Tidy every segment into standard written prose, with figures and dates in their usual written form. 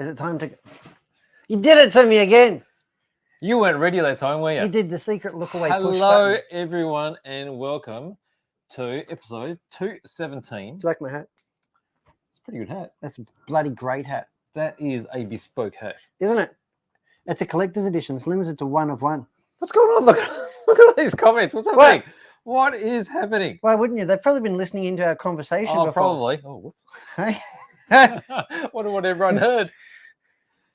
Is it time to... You did it to me again. You weren't ready that time, were you? You did the secret look away push Hello, button. everyone, and welcome to episode 217. Do you like my hat? It's a pretty good hat. That's a bloody great hat. That is a bespoke hat. Isn't it? It's a collector's edition. It's limited to one of one. What's going on? Look at these comments. What's happening? What is happening? Why wouldn't you? They've probably been listening into our conversation before. Probably. Oh, whoops. Hey? Wonder what everyone heard.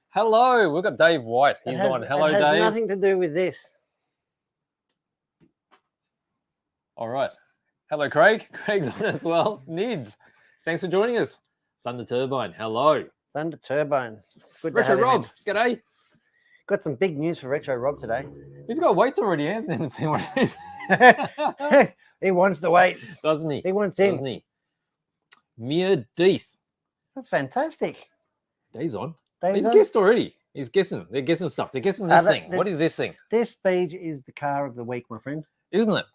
Hello, we've got Dave White. He's on. Hello, Dave. It has Dave. nothing to do with this. All right. Hello, Craig. Craig's on as well. Nids, thanks for joining us. Thunder Turbine. Hello. Thunder Turbine. Good to Retro have him Rob. in. G'day. Got some big news for Retro Rob today. He's got weights already. He hasn't even seen what it is. He wants the weights. Doesn't he? He wants in. Doesn't he? Mere Deeth. That's fantastic. Dave's on. Dave's He's on. guessed already. He's guessing. They're guessing stuff. They're guessing this thing. What is this thing? This page is the car of the week, my friend. Isn't it?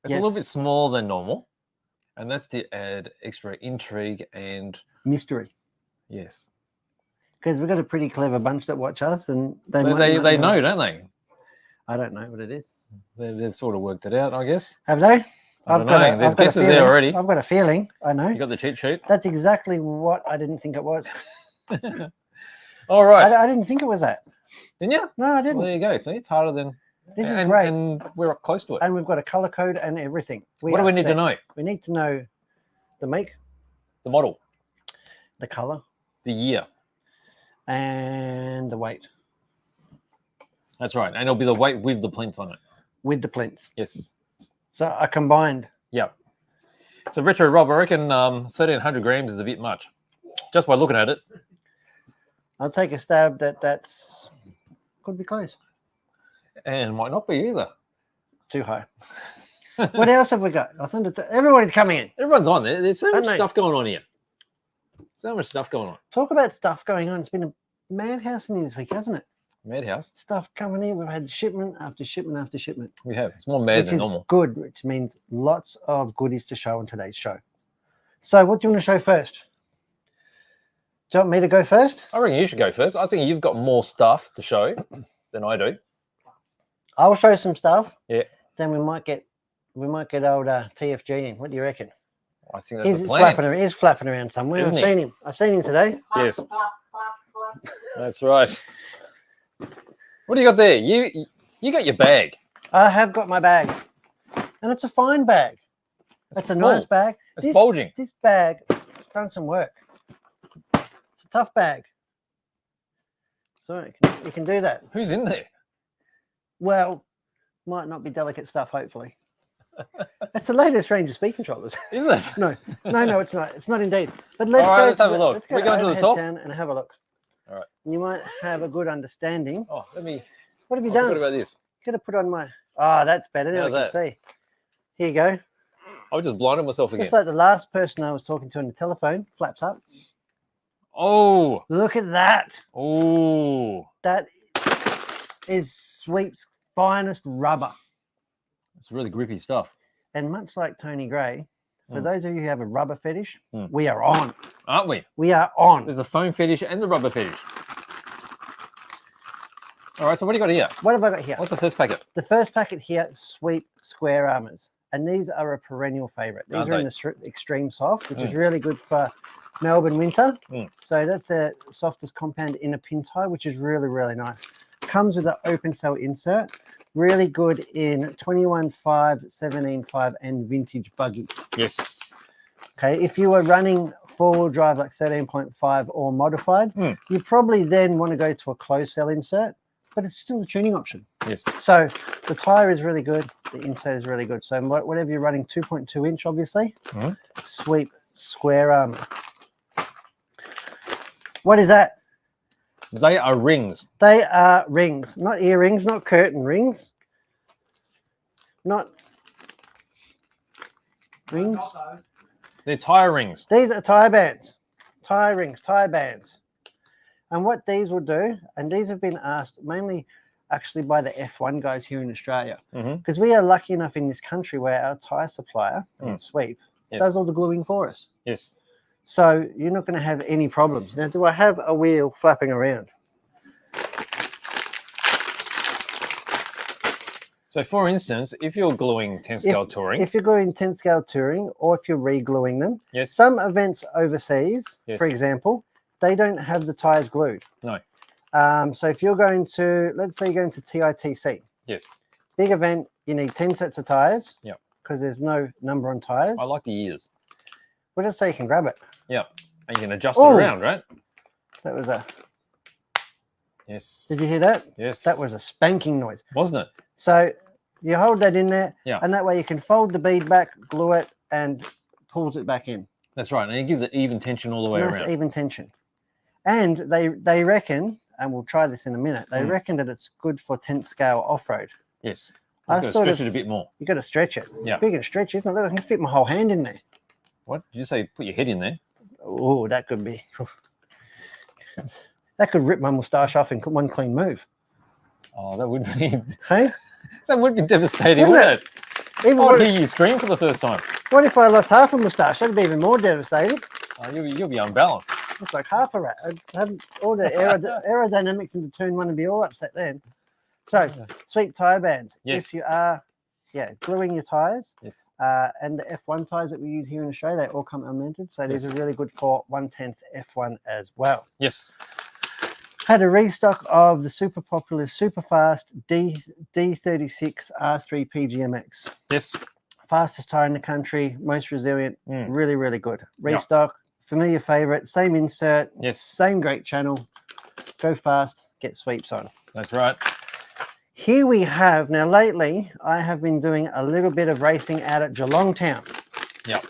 It's Yes. a little bit smaller than normal. And that's to add extra intrigue and... Mystery. Yes. Because we've got a pretty clever bunch that watch us, and They know, don't they? I don't know what it is. They've sort of worked it out, I guess. Have they? I don't know. There's guesses there already. I've got a feeling. I know. You got the cheat sheet? That's exactly what I didn't think it was. All right. I didn't think it was that. Didn't you? No, I didn't. Well, there you go. See, it's harder than... This is great. And we're up close to it. And we've got a color code and everything. What do we need to know? We need to know the make, The model, the color, the year. and the weight That's right. And it'll be the weight with the plinth on it. with the plinth. Yes. So I combined. Yep. So Retro Rob, I reckon 1,300 grams is a bit much. Just by looking at it. I'll take a stab that's could be close. And might not be either. Too high. What else have we got? I think everybody's coming in. Everyone's on there. There's so much Aren't they? stuff going on here. So much stuff going on. Talk about stuff going on. It's been a madhouse in here this week, hasn't it? Madhouse. Stuff coming in. We've had shipment after shipment after shipment. We have. It's more mad Which than is normal. good, which means lots of goodies to show on today's show. So what do you want to show first? Do you want me to go first? I reckon you should go first. I think you've got more stuff to show than I do. I'll show some stuff. Yeah. Then we might get old TFG in. What do you reckon? I think that's He's the plan. flapping around somewhere. Isn't he? I've seen him today. Yes. That's right. What do you got there? You got your bag. I have got my bag. And it's a fine bag. It's a full. nice bag. It's bulging. This bag has done some work. It's a tough bag. So you can do that. Who's in there? Well, might not be delicate stuff, hopefully. It's the latest range of speed controllers. Is it? No, it's not. It's not indeed. But let's All right, go. let's have a look. Let's go We're going to the overhead top? town and have a look. All right. You might have a good understanding. Oh, let me... What have you I done? forgot about this. Got to put on my... Oh, that's better. Now How's I can see. Here you go. I was just blinding myself again. Just like the last person I was talking to on the telephone. Flaps up. Oh. Look at that. Oh. That is Sweep's finest rubber. It's really grippy stuff. And much like Tony Gray, for those of you who have a rubber fetish, Mm. we are on. Aren't we? We are on. There's a foam fetish and the rubber fetish. All right, so what do you got here? What have I got here? What's the first packet? The first packet here, Sweep Square Armors. And these are a perennial favorite. These Aren't are in they? the extreme soft, which is really good for Melbourne winter. Mm. So that's the softest compound in a pin tie, which is really, really nice. Comes with an open cell insert. Really good in 21.5, 17.5, and vintage buggy. Yes. Okay, if you are running four-wheel drive like 13.5 or modified, you probably then want to go to a closed cell insert, but it's still a tuning option. Yes. So the tire is really good. The insert is really good. So whatever you're running, 2.2 inch, obviously, Sweep Square Armor. What is that? They are rings. They are rings, not earrings, not curtain rings, not rings. They're tire rings. These are tire bands, tire rings, tire bands. And what these will do, and these have been asked mainly actually by the F1 guys here in Australia, because we are lucky enough in this country where our tire supplier, Sweep, does all the gluing for us. Yes. So you're not going to have any problems. Now, do I have a wheel flapping around? So, for instance, if you're gluing 10 scale touring. If you're going 10 scale touring or if you're re-gluing them, Yes. some events overseas, Yes. for example, they don't have the tyres glued. No. So if you're going to, let's say you're going to TITC. Yes. Big event, you need 10 sets of tyres. Yeah. Because there's no number on tyres. I like the ears. Well, just so you can grab it. Yeah. And you can adjust it around, right? That was a... Yes. Did you hear that? Yes. That was a spanking noise. Wasn't it? So you hold that in there, yeah, and that way you can fold the bead back, glue it, and pulls it back in. That's right, and it gives it even tension all the way around. Even tension. And they reckon, and we'll try this in a minute, they reckon that it's good for 10th scale off-road. Yes. I've got to stretch it a bit more. You've got to stretch it. Yeah. It's big and stretchy, isn't it? Look, I can fit my whole hand in there. What? Did you say put your head in there? Oh, that could be... That could rip my moustache off in one clean move. Oh, that would be... Hey? That would be devastating, wouldn't it? Even I'd hear you scream for the first time. What if I lost half a moustache? That'd be even more devastating. Oh, you'll be unbalanced. It's like half a rat. I'd have all the aerodynamics into turn one and be all upset then. So, sweep tyre bands. Yes. If you are, gluing your tyres. Yes. And the F1 tyres that we use here in Australia, they all come unmounted. So these are really good for 1/10 F1 as well. Yes. Had a restock of the super popular, super fast D36 R3 PGMX. Yes. Fastest tyre in the country, most resilient, really, really good. Restock, familiar favourite, same insert, same great channel. Go fast, get sweeps on. That's right. Here we have, now lately, I have been doing a little bit of racing out at Geelong Town. Yep.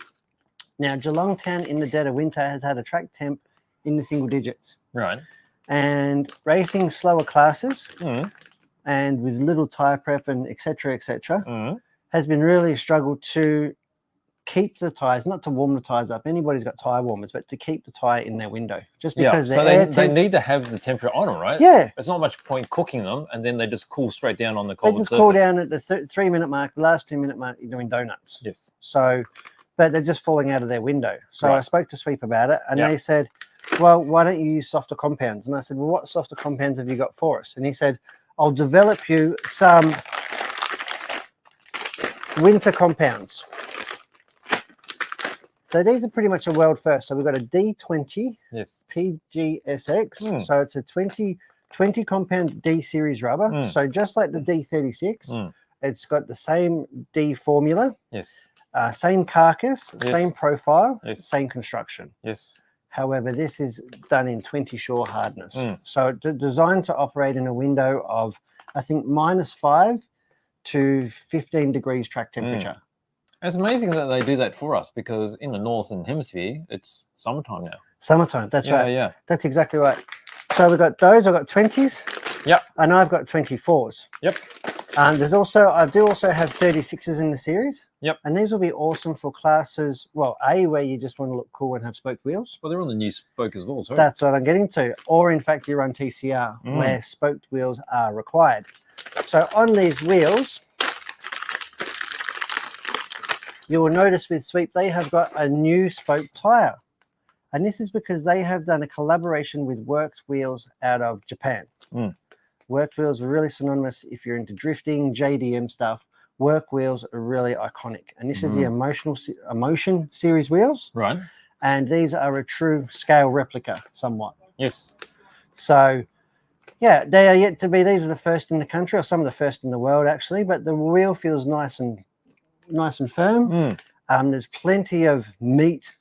Now, Geelong Town in the dead of winter has had a track temp in the single digits. Right. And racing slower classes and with little tyre prep and et cetera, has been really a struggle to keep the tyres, not to warm the tyres up. Anybody's got tyre warmers, but to keep the tyre in their window. Just because so they need to have the temperature on them, right? Yeah. There's not much point cooking them, and then they just cool straight down on the cold surface. They just cool down at the 3-minute mark, the last 2-minute mark, you're doing donuts. Yes. So, but they're just falling out of their window. So I spoke to Sweep about it, and they said, well, why don't you use softer compounds? And I said, well, what softer compounds have you got for us? And he said, I'll develop you some winter compounds. So these are pretty much a world first. So we've got a D20 PGSX. So it's a 20 compound D series rubber. So just like the D36, it's got the same D formula. Yes. Same carcass, same profile, same construction. Yes. However, this is done in 20 shore hardness. So designed to operate in a window of, I think, -5 to 15 degrees track temperature. And it's amazing that they do that for us, because in the northern hemisphere, it's summertime now. Summertime, that's right. Yeah. That's exactly right. So we've got those, I've got 20s. Yep. And I've got 24s. Yep. And there's also, I do also have 36s in the series. Yep. And these will be awesome for classes, well, A, where you just want to look cool and have spoked wheels. Well, they're on the new spoke as well, sorry. That's what I'm getting to. Or in fact, you run TCR, where spoked wheels are required. So on these wheels, you will notice with Sweep, they have got a new spoke tyre. And this is because they have done a collaboration with Works Wheels out of Japan. Work wheels are really synonymous if you're into drifting, JDM stuff. Work wheels are really iconic. And this is the Emotion series wheels. Right. And these are a true scale replica somewhat. Yes. So, yeah, they are yet to be, these are the first in the country, or some of the first in the world actually, but the wheel feels nice and firm. There's plenty of meat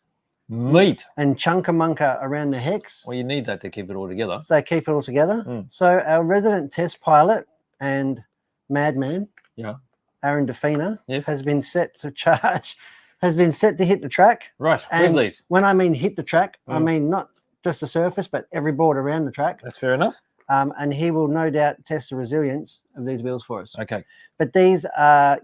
and chunker-munker around the hex. Well, you need that to keep it all together. So they keep it all together. So our resident test pilot and madman, Aaron Defina, has been set to charge, has been set to hit the track. Right, and with these. When I mean hit the track, I mean not just the surface, but every board around the track. That's fair enough. And he will no doubt test the resilience of these wheels for us. Okay. But these are,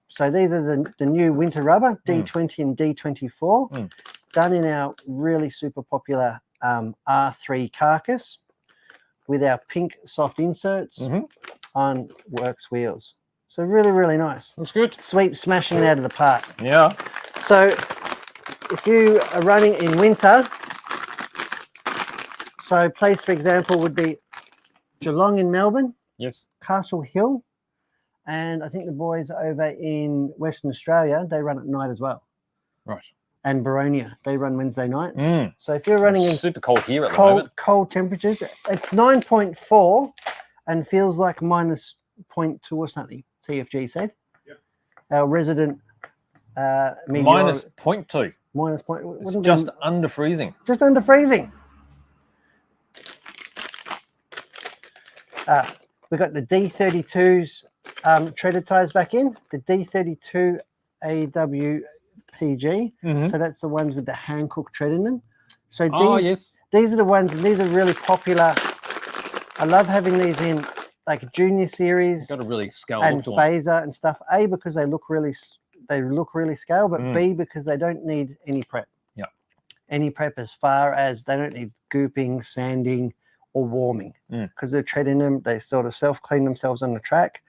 so these are the new winter rubber, D20 and D24. Done in our really super popular R3 carcass with our pink soft inserts on Works wheels. So really, really nice. Looks good. Sweep smashing it out of the park. Yeah. So if you are running in winter, so place, for example, would be Geelong in Melbourne, Yes. Castle Hill, and I think the boys over in Western Australia, they run at night as well. Right. And Baronia, they run Wednesday nights. Mm. So if you're running in It's super cold here at the moment. cold temperatures, it's 9.4 and feels like minus 0.2 or something, TFG said. Yep. Our resident Minus 0.2. minus point. It's just under freezing. Just under freezing. We got the D32s treaded tires back in, the D32 AWPG. So that's the ones with the hand cook tread in them. So these are the ones, and these are really popular. I love having these in like junior series Got a really scale and look to them. phaser and stuff. A, because they look really scale, but B, because they don't need any prep. Yeah. Any prep as far as they don't need gooping, sanding, or warming, because they're tread in them. They sort of self-clean themselves on the track,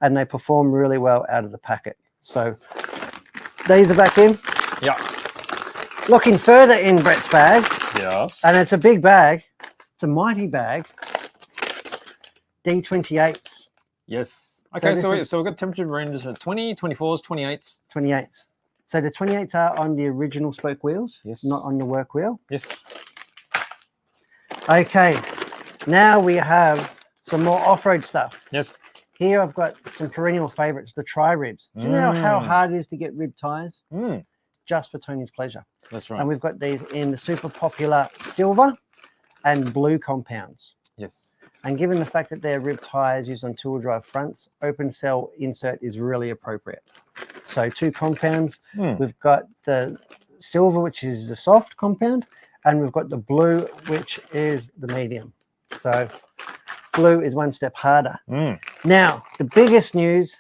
and they perform really well out of the packet. So these are back in. Yeah. Looking further in Brett's bag. Yes. And it's a big bag. It's a mighty bag. D28s. Yes. Okay, so this we've got temperature ranges of 20, 24s, 28s. 28s. So the 28s are on the original spoke wheels, Yes. not on the work wheel. Yes. Okay, now we have some more off-road stuff. Yes. Here I've got some perennial favorites, the tri-ribs. Do you know how hard it is to get rib tires? Just for Tony's pleasure. That's right. And we've got these in the super popular silver and blue compounds. Yes. And given the fact that they're rib tires used on two-wheel drive fronts, open cell insert is really appropriate. So 2 compounds. We've got the silver, which is the soft compound, and we've got the blue, which is the medium. So blue is one step harder. Now, the biggest news,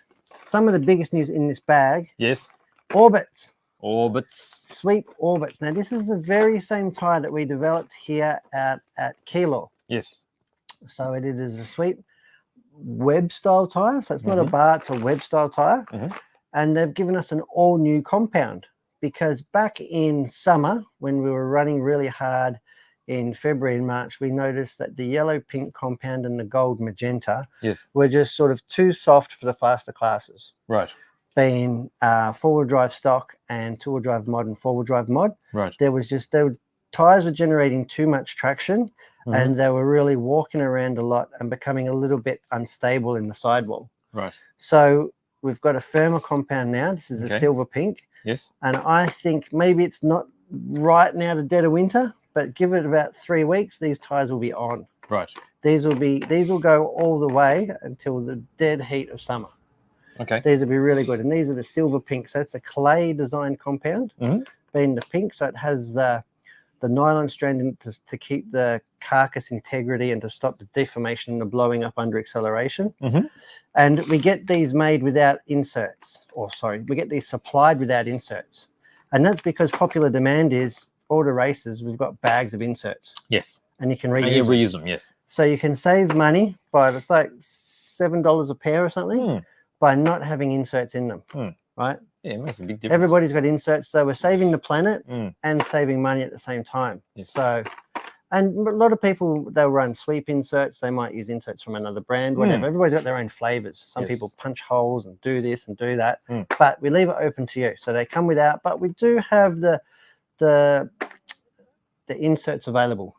some of the biggest news in this bag. Yes. Orbits. Orbits. Sweep Orbits. Now, this is the very same tire that we developed here at Keilor. Yes. So it is a sweep web style tire. So it's not a bar, it's a web style tire. And they've given us an all new compound, because back in summer, when we were running really hard in February and March, we noticed that the yellow pink compound and the gold magenta were just sort of too soft for the faster classes. Right. Being four-wheel drive stock and two-wheel drive mod and four-wheel drive mod. Right. Tires were generating too much traction, and they were really walking around a lot and becoming a little bit unstable in the sidewall. Right. So we've got a firmer compound now. This is a silver pink. Yes. And I think maybe it's not right now the dead of winter, but give it about 3 weeks, these tires will be on. Right. These will go all the way until the dead heat of summer. Okay. These will be really good. And these are the silver pink. So it's a clay design compound, being the pink. So it has the nylon strand in to keep the carcass integrity and to stop the deformation and the blowing up under acceleration. And we get these made without inserts, we get these supplied without inserts. And that's because popular demand is all the races, we've got bags of inserts. Yes. And you can reuse them. Yes. So you can save money by, it's like $7 a pair or something by not having inserts in them, right? Yeah, it makes a big difference. Everybody's got inserts, so we're saving the planet and saving money at the same time. Yes. So, and a lot of people, they'll run sweep inserts. They might use inserts from another brand, whatever. Everybody's got their own flavors. Some people punch holes and do this and do that, but we leave it open to you. So they come without, but we do have the inserts available.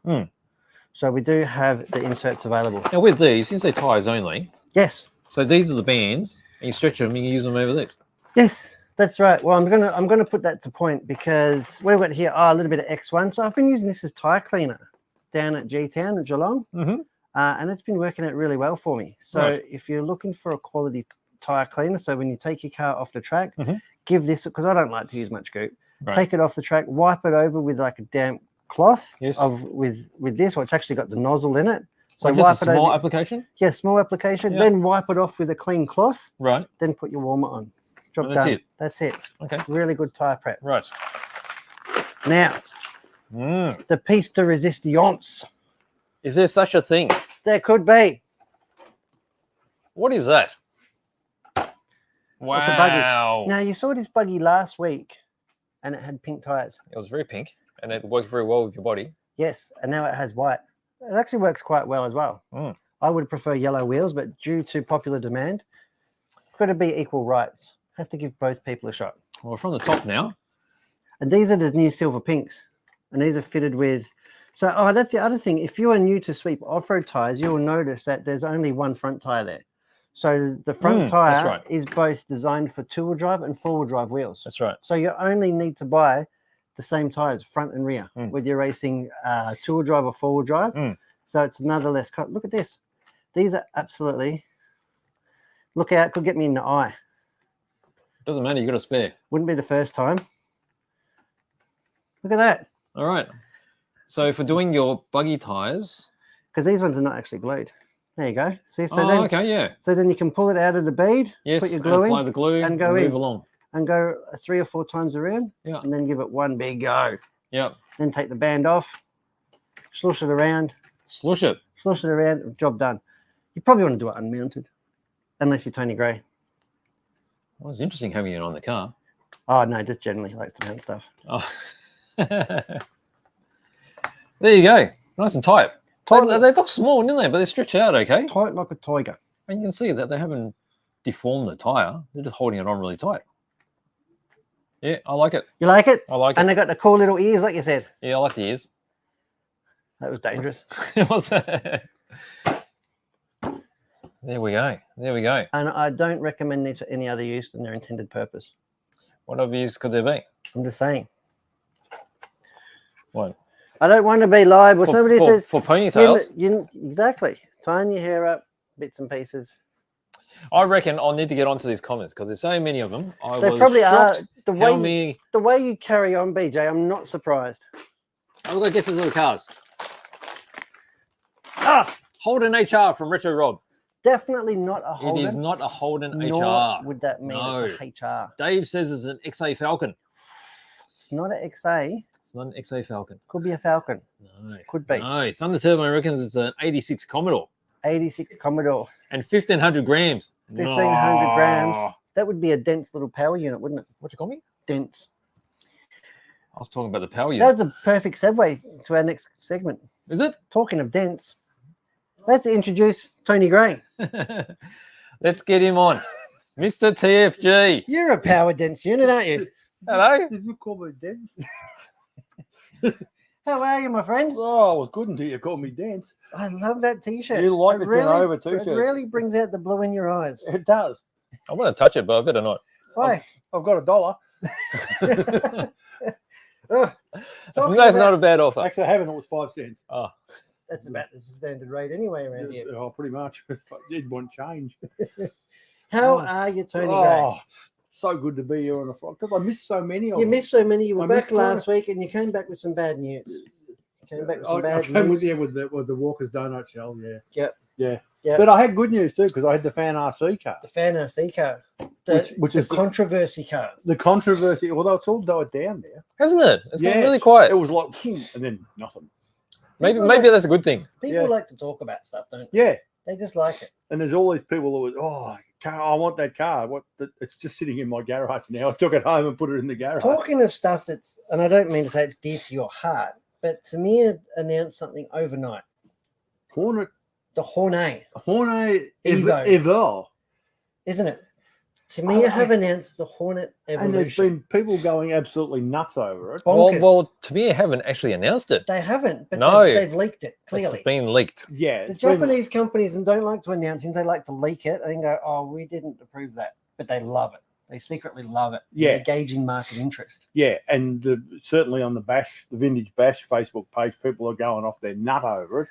So we do have the inserts available. Now with these, since they're tires only. Yes. So these are the bands, and you stretch them and you use them over this. Yes. That's right. Well, I'm gonna put that to point, because we've got here a little bit of X1. So I've been using this as tire cleaner down at G-Town at Geelong, and it's been working out really well for me. So if you're looking for a quality tire cleaner, so when you take your car off the track, give this, because I don't like to use much goop. Take it off the track, wipe it over with like a damp cloth with this, or it's actually got the nozzle in it. So just a small application? Yeah, small application. Then wipe it off with a clean cloth. Right. Then put your warmer on. And that's it. That's it. Okay. Really good tire prep. Right. Now, the piece de resistance. Is there such a thing? There could be. What is that? It's a buggy. Now, you saw this buggy last week and it had pink tires. It was very pink, and it worked very well with your body. Yes, and now it has white. It actually works quite well as well. I would prefer yellow wheels, but due to popular demand, got to be equal rights. Have to give both people a shot. Well, from the top now. And these are the new silver pinks, and these are fitted with. So, that's the other thing. If you are new to Sweep off-road tires, you will notice that there's only one front tire there. So the front tire is both designed for two-wheel drive and four-wheel drive wheels. That's right. So you only need to buy the same tires, front and rear, whether you're racing two-wheel drive or four-wheel drive. So it's another less cut. Look at this. These are absolutely, look out, could get me in the eye. Doesn't matter, you got a spare. Wouldn't be the first time. Look at that. All right. So for doing your buggy tires. Because these ones are not actually glued. There you go. See, so then, okay, yeah. So then you can pull it out of the bead, put your glue in, apply the glue, and go move along. And go 3 or 4 times around, and then give it one big go. Yep. Then take the band off, slush it around. Slush it around, job done. You probably want to do it unmounted, unless you're Tony Gray. Well, it's interesting having it on the car. Oh, no, just generally likes to mount stuff. Oh. There you go. Nice and tight. They look small, didn't they? But they stretch out okay. Tight like a tiger. And you can see that they haven't deformed the tyre. They're just holding it on really tight. Yeah, I like it. You like it? I like it. And they got the cool little ears, like you said. Yeah, I like the ears. That was dangerous. It was. There we go. There we go. And I don't recommend these for any other use than their intended purpose. What other use could there be? I'm just saying. What? I don't want to be liable. Somebody says for ponytails. Exactly. Tying your hair up, bits and pieces. I reckon I'll need to get onto these comments because there's so many of them. They probably are. The way you carry on, BJ, I'm not surprised. Oh, look, I guess there's little cars. Holden HR from Retro Rob. Definitely not a Holden. It is not a Holden nor HR. Would that mean it's a HR? Dave says it's an XA Falcon. It's not an XA. It's not an XA Falcon. Could be a Falcon. No. Could be. No. Thunder Turbo reckons it's an 86 Commodore. 86 Commodore. And 1,500 grams. 1,500 grams. That would be a dense little power unit, wouldn't it? What you call me? Dense. I was talking about the power unit. That's a perfect segue to our next segment. Is it? Talking of dense, let's introduce Tony Gray. Let's get him on. Mr. TFG. You're a power dense unit, aren't you? Hello. Did you call me dense? How are you, my friend? Oh, I was good until you called me dense. I love that T-shirt. You like the 10 over T-shirt. It really brings out the blue in your eyes. It does. I want to touch it, but I better not. Why? I've got $1. That's not a bad offer. Actually, I haven't. It was 5 cents. Oh. That's about the standard rate anyway around here. Oh, pretty much. Did want change. How are you, Tony Gray? Oh, it's so good to be here on the front because I missed so many of them. You missed so many. You were back last week, and you came back with some bad news. You came back with some bad news. With the Walker's Donut Shell, yeah. Yep. But I had good news too because I had the Fan RC car. The Fan RC car. Which is the controversy car. The controversy, although it's all died down there. Hasn't it? It's gone really quiet. It was like, and then nothing. Maybe that's a good thing. People like to talk about stuff, don't they? Yeah. They just like it. And there's all these people who I want that car. It's just sitting in my garage now. I took it home and put it in the garage. Talking of stuff that's, and I don't mean to say it's dear to your heart, but Tamir announced something overnight. Hornet. The Hornet Evo. Isn't it? Tamir have announced the Hornet Evolution. And there's been people going absolutely nuts over it. Well, Tamir haven't actually announced it. They haven't, but no, they've leaked it, clearly. It's been leaked. Yeah. The Japanese companies don't like to announce things. They like to leak it and go, oh, we didn't approve that. But they love it. They secretly love it. Yeah. They're gauging market interest. Yeah, and certainly on the Vintage Bash Facebook page, people are going off their nut over it.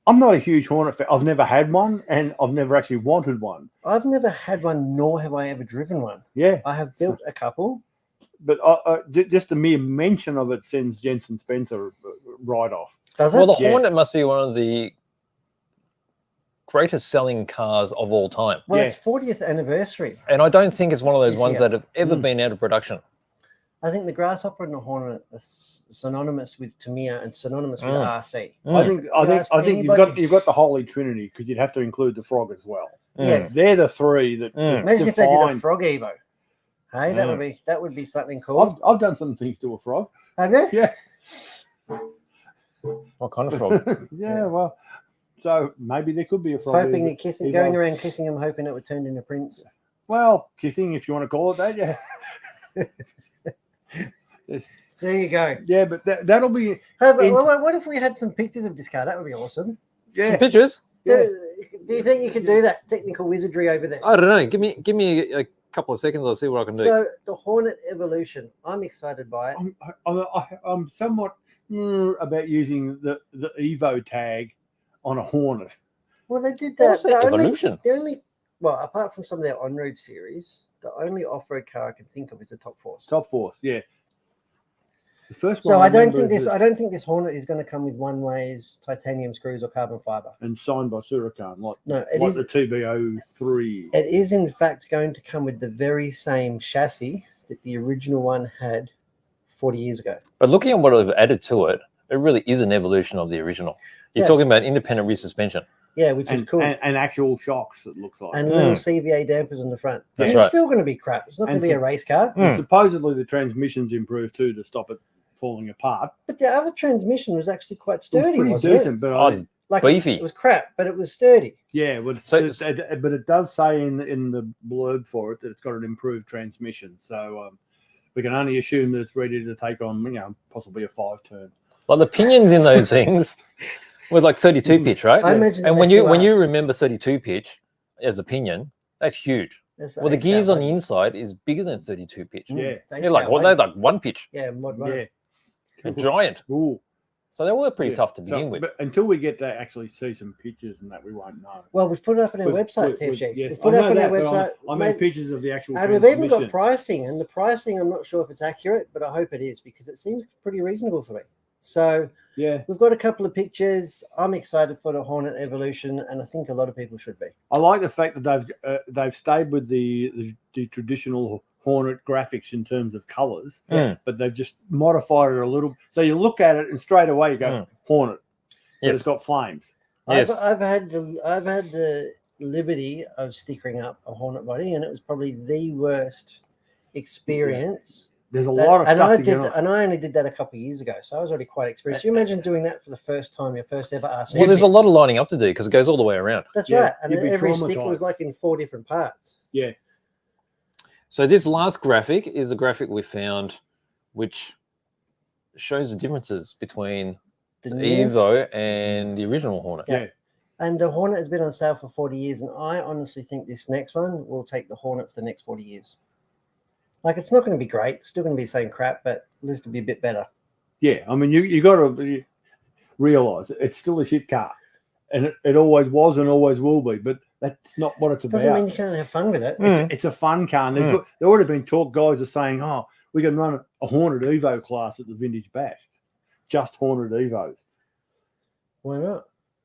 I'm not a huge Hornet fan. I've never had one, and I've never actually wanted one. I've never had one, nor have I ever driven one. Yeah. I have built a couple. But just the mere mention of it sends Jensen Spencer right off. Does it? Well, the Hornet must be one of the greatest selling cars of all time. Well, it's 40th anniversary. And I don't think it's one of those ones that have ever been out of production. I think the Grasshopper and the Hornet are synonymous with Tamiya and synonymous with RC. I think you've got the Holy Trinity because you'd have to include the Frog as well. Yes. They're the three that imagine if they did a Frog Evo. Hey, that would be something cool. I've done some things to a frog. Have you? Yeah. What kind of frog? Yeah, well, so maybe there could be a frog. Hoping you're kissing, going around kissing him, hoping it would turn into Prince. Well, kissing, if you want to call it that, yeah. There you go. Yeah, but that'll be. What if we had some pictures of this car? That would be awesome. Yeah. Some pictures? Yeah. Do you think you could do that technical wizardry over there? I don't know. Give me a couple of seconds. I'll see what I can do. So the Hornet Evolution, I'm excited by it. I'm somewhat about using the Evo tag on a Hornet. Well, they did What's that. the Evolution? Well, apart from some of their on-road series, the only off-road car I can think of is the Top Force. Top Force, yeah. The first So one I don't think this Hornet is going to come with one-ways titanium screws or carbon fiber. and signed by Suracan, No, like the TB03. It is in fact going to come with the very same chassis that the original one had 40 years ago. But looking at what I've added to it, it really is an evolution of the original. You're talking about independent rear suspension. Yeah, which is cool. And actual shocks, it looks like. And little CVA dampers on the front. That's It's right. still going to be crap. It's not going to be a race car. And supposedly the transmission's improved too to stop it falling apart. But the other transmission was actually quite sturdy, Pretty wasn't decent, it? but it's Like beefy. It was crap, but it was sturdy. yeah, but but it does say in the blurb for it that it's got an improved transmission. So we can only assume that it's ready to take on, possibly a 5-turn. Like the pinions in those things were like 32 pitch, right? I imagine And they when still you are. remember 32 pitch as a pinion, that's huge. That's Well, the aged gears out on the one. inside is bigger than 32 pitch. Yeah. It's They're aged like out what? one. They're like 1 pitch. Yeah, mod one. Yeah. They're giant. Ooh. So they were pretty Yeah. tough to begin with. But until we get to actually see some pictures and that, we won't know. Well, we've put it up on our website, We've- TFG. yes, We've put I it know up on our that, but website. I made pictures of the actual And we've even got transmission. pricing, and the pricing, I'm not sure if it's accurate, but I hope it is because it seems pretty reasonable for me. So Yeah, we've got a couple of pictures. I'm excited for the Hornet Evolution, and I think a lot of people should be. I like the fact that they've stayed with the traditional Hornet graphics in terms of colours, but they've just modified it a little. So you look at it and straight away you go Hornet. But Yes. it's got flames. Yes. I've had the liberty of stickering up a Hornet body, and it was probably the worst experience. There's a lot of and stuff I to did, get on. and I only did that a couple of years ago, so I was already quite experienced. You imagine doing that for the first time, your first ever RC. Well, there's a lot of lining up to do because it goes all the way around. That's Yeah, right, and you'd be every stick was traumatised. like in 4 different parts. Yeah, So this last graphic is a graphic we found which shows the differences between The the new- Evo and the original Hornet. yeah. And the Hornet has been on sale for 40 years, and I honestly think this next one will take the Hornet for the next 40 years. Like, it's not going to be great, it's still going to be the same crap, but at least it'll be a bit better. Yeah, I mean, you got to realise it's still a shit car, and it always was and always will be. But that's not what it's Doesn't about. mean you can't have fun with it. It's a fun car. And there already been talk. Guys are saying, "Oh, we can run a Hornet Evo class at the Vintage Bash, just Hornet Evos." Why not?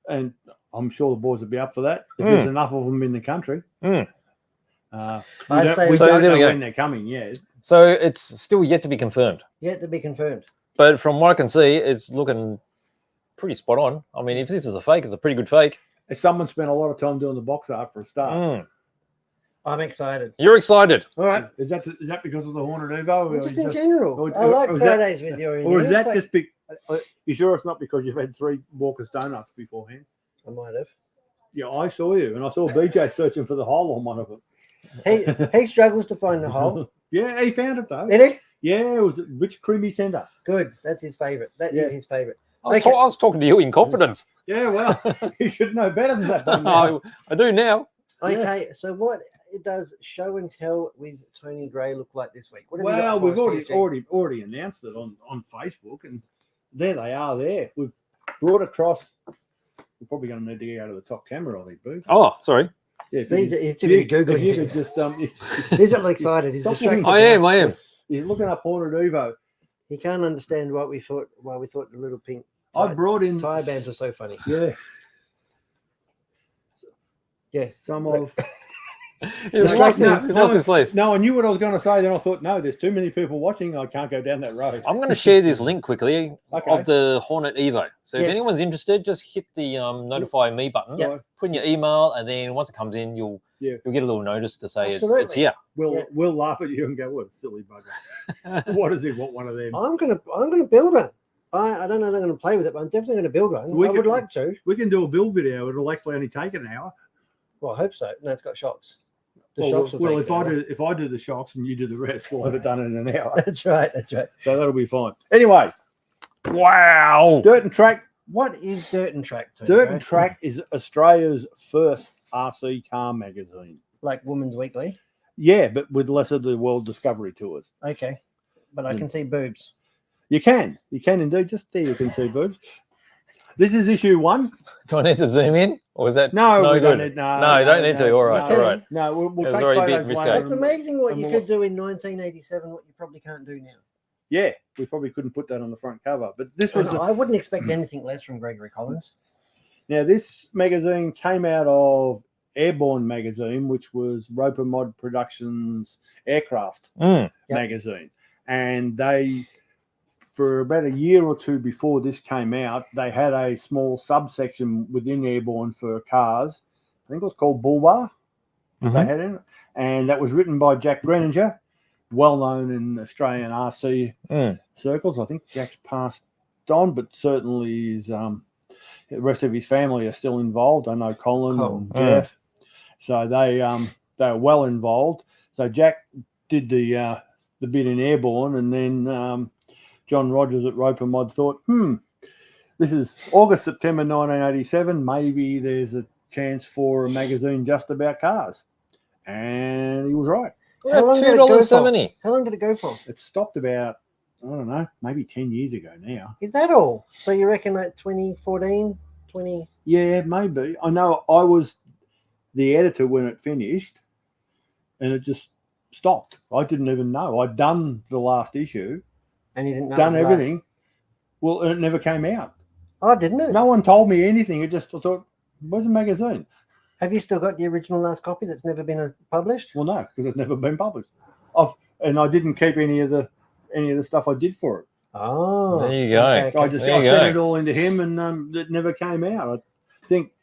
And I'm sure the boys would be up for that if there's enough of them in the country. I'd We say don't So there know we go. when they're coming yet. So it's still yet to be confirmed. Yet to be confirmed. But from what I can see, it's looking pretty spot on. I mean, if this is a fake, it's a pretty good fake. If someone spent a lot of time doing the box art for a start, I'm excited. You're excited. All right. is that because of the Hornet Evo? Well, or just is in that- general. or- I like or is that- Fridays with you. Or is It's that like- just you sure it's not because you've had 3 Walker's Donuts beforehand? I might have. Yeah, I saw you, and I saw BJ searching for the hole on one of them. He struggles to find the hole. Yeah, he found it though. Did he? Yeah, it was Rich Creamy Centre. Good. That's his favourite. That Yeah. is his favourite. I was, Okay. I was talking to you in confidence. Yeah, well, you should know better than that. by now. I do now. Okay, so what does show and tell with Tony Gray look like this week? What have you got Well, for we've us, TFG? already announced it on Facebook, and there they are. There, we've brought across. We're probably going to need to go to the top camera, I think, Boo. Oh, sorry. Yeah, if He's you- too busy if you Googling could things. just He's all excited. He's Stop distracted. looking- I am. He's looking up Hornet Evo. He can't understand why we thought the little pink I brought in tire bands were so funny. Yeah. Yeah. Some of He's lost his place. no, I knew what I was going to say. Then I thought, no, there's too many people watching. I can't go down that road. I'm going to share this link quickly Okay. of the Hornet Evo. So if Yes. anyone's interested, just hit the notify me button, Yep. put in your email, and then once it comes in, you'll Yeah. you'll get a little notice to say it's Absolutely. here. We'll laugh at you and go, "What a silly bugger! What does he want one of them?" I'm gonna build one. I don't know if I'm gonna play with it, but I'm definitely gonna build one. I would like to. We can do a build video. It'll actually only take an hour. Well, I hope so. No, it's got shocks. The Well, shocks will take if an hour. if I do the shocks and you do the rest, we'll have it done in an hour. That's right. That's right. So that'll be fine. Anyway, Wow. Dirt and Track. What is Dirt and Track? Tony, Dirt bro? and Track is Australia's first RC car magazine. Like Women's Weekly. Yeah, but with less of the World Discovery Tours. Okay, but I can see boobs. You can indeed. Just there, you can see boobs. This is issue 1. Do I need to zoom in, or is that No, no we good? don't need, No, you don't need to. All right, Okay. all right. No, we'll It was take already a bit photos risque. later. It's amazing what and you we'll- could do in 1987. What you probably can't do now. Yeah, we probably couldn't put that on the front cover, but this was I wouldn't expect anything less from Gregory Collins. now this magazine came out of Airborne magazine, which was Roper Mod Productions aircraft Mm. Yep. magazine, and they, for about a year or two before this came out, they had a small subsection within Airborne for cars. I think it was called Bull Bar. They Mhm. had in it, and that was written by Jack Greninger, well known in Australian RC Mm. circles. I think Jack's passed on, but certainly his the rest of his family are still involved. I know Colin Cool. and Jeff, so they are well involved. So Jack did the bit in Airborne, and then John Rogers at Roper Mod thought, this is August, September 1987. Maybe there's a chance for a magazine just about cars, and he was right. How long did it go for? $2.70. How long did it go for? It stopped about, I don't know, maybe 10 years ago now. Is that all? So you reckon like 2014, 20? Yeah, maybe. I know I was the editor when it finished, and it just stopped. I didn't even know. I'd done the last issue, And you didn't know? done it was the last- everything. Well, and it never came out. Oh, didn't it? No one told me anything. It just I thought, where's the magazine? Have you still got the original last copy that's never been published? Well, no, because it's never been published. And I didn't keep any of the stuff I did for it. Oh, There you go. okay, So I okay. just There I you sent go. it all into him, and it never came out. I think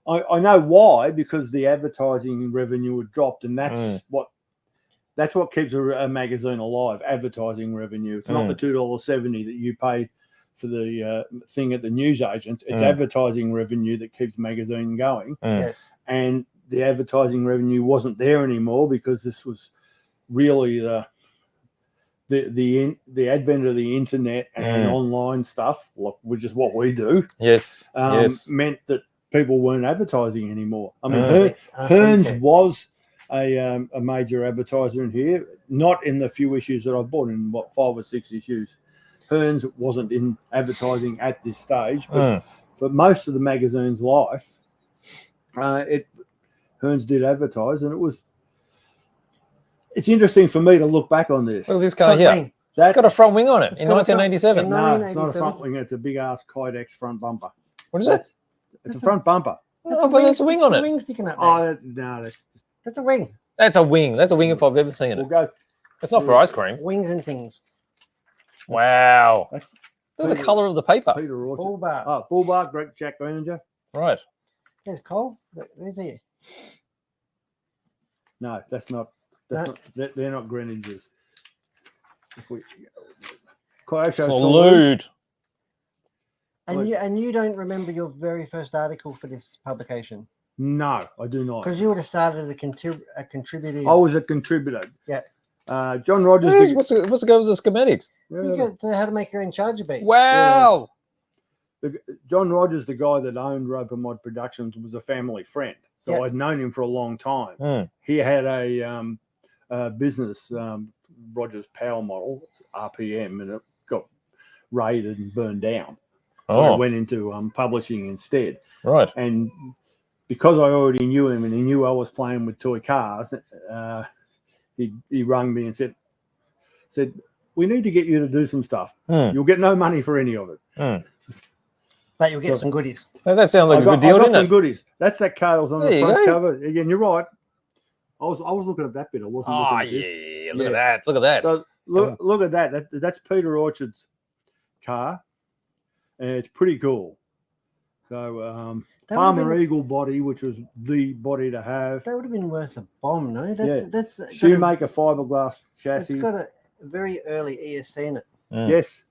I know why, because the advertising revenue had dropped, and that's what keeps a magazine alive. Advertising revenue. It's not the $2.70 that you pay for the thing at the newsagent. It's advertising revenue that keeps the magazine going. Yes. And the advertising revenue wasn't there anymore because this was really the advent of the internet and online stuff, which is what we do. Yes. Yes. Meant that people weren't advertising anymore. I mean, RC Hearns tech. was a major advertiser in here, not in the few issues that I've bought, in 5 or 6 issues. Hearns wasn't in advertising at this stage, but for most of the magazine's life, Hearns did advertise, and it's interesting for me to look back on this. Look at this car Front here. wing. It's got a front wing on it It's in got a front- 1987. in No, it's not a 1987. front wing. It's a big ass Kydex front bumper. What is it? It's a front bumper. Oh, but there's a wing on That's a it. wing sticking up there. Oh no, That's a wing. That's a wing. That's a wing if I've ever seen we'll it. go. It's not for ice cream. Wings and things. Wow. That's Look at the color of the paper. Peter Orchard. Bull bar. Oh, Bull Bar, Greg Jack Greninger. Right. There's Cole. Look, there's he. No, that's not. They're not Greningers. If we Salute. And you don't remember your very first article for this publication No, I do not. because you would have started as a contributor. I was a contributor. Yeah. John Rogers. What's the go with the schematics? You got to how to make your own charger beat. Wow. John Rogers, the guy that owned Roper Mod Productions, was a family friend. So Yeah. I'd known him for a long time. He had a business, Rogers Power Model, RPM, and it got raided and burned down. So I went into publishing instead. Right. And because I already knew him and he knew I was playing with toy cars, he rang me and said, we need to get you to do some stuff. You'll get no money for any of it. But you'll get some goodies. That sounds like a good I deal, got didn't some it? goodies. That's that car that was on There the you front go. cover. Again, you're right. I was looking at that bit. I wasn't Oh, looking at this. yeah. Look at that. Look at that. So look at that. That's Peter Orchard's car, and it's pretty cool. So That would've Palmer been- Eagle body, which was the body to have. That would have been worth a bomb, no? Yeah. That's got a- Shoemaker fiberglass It's chassis. got a very early ESC in it. Mm. Yes.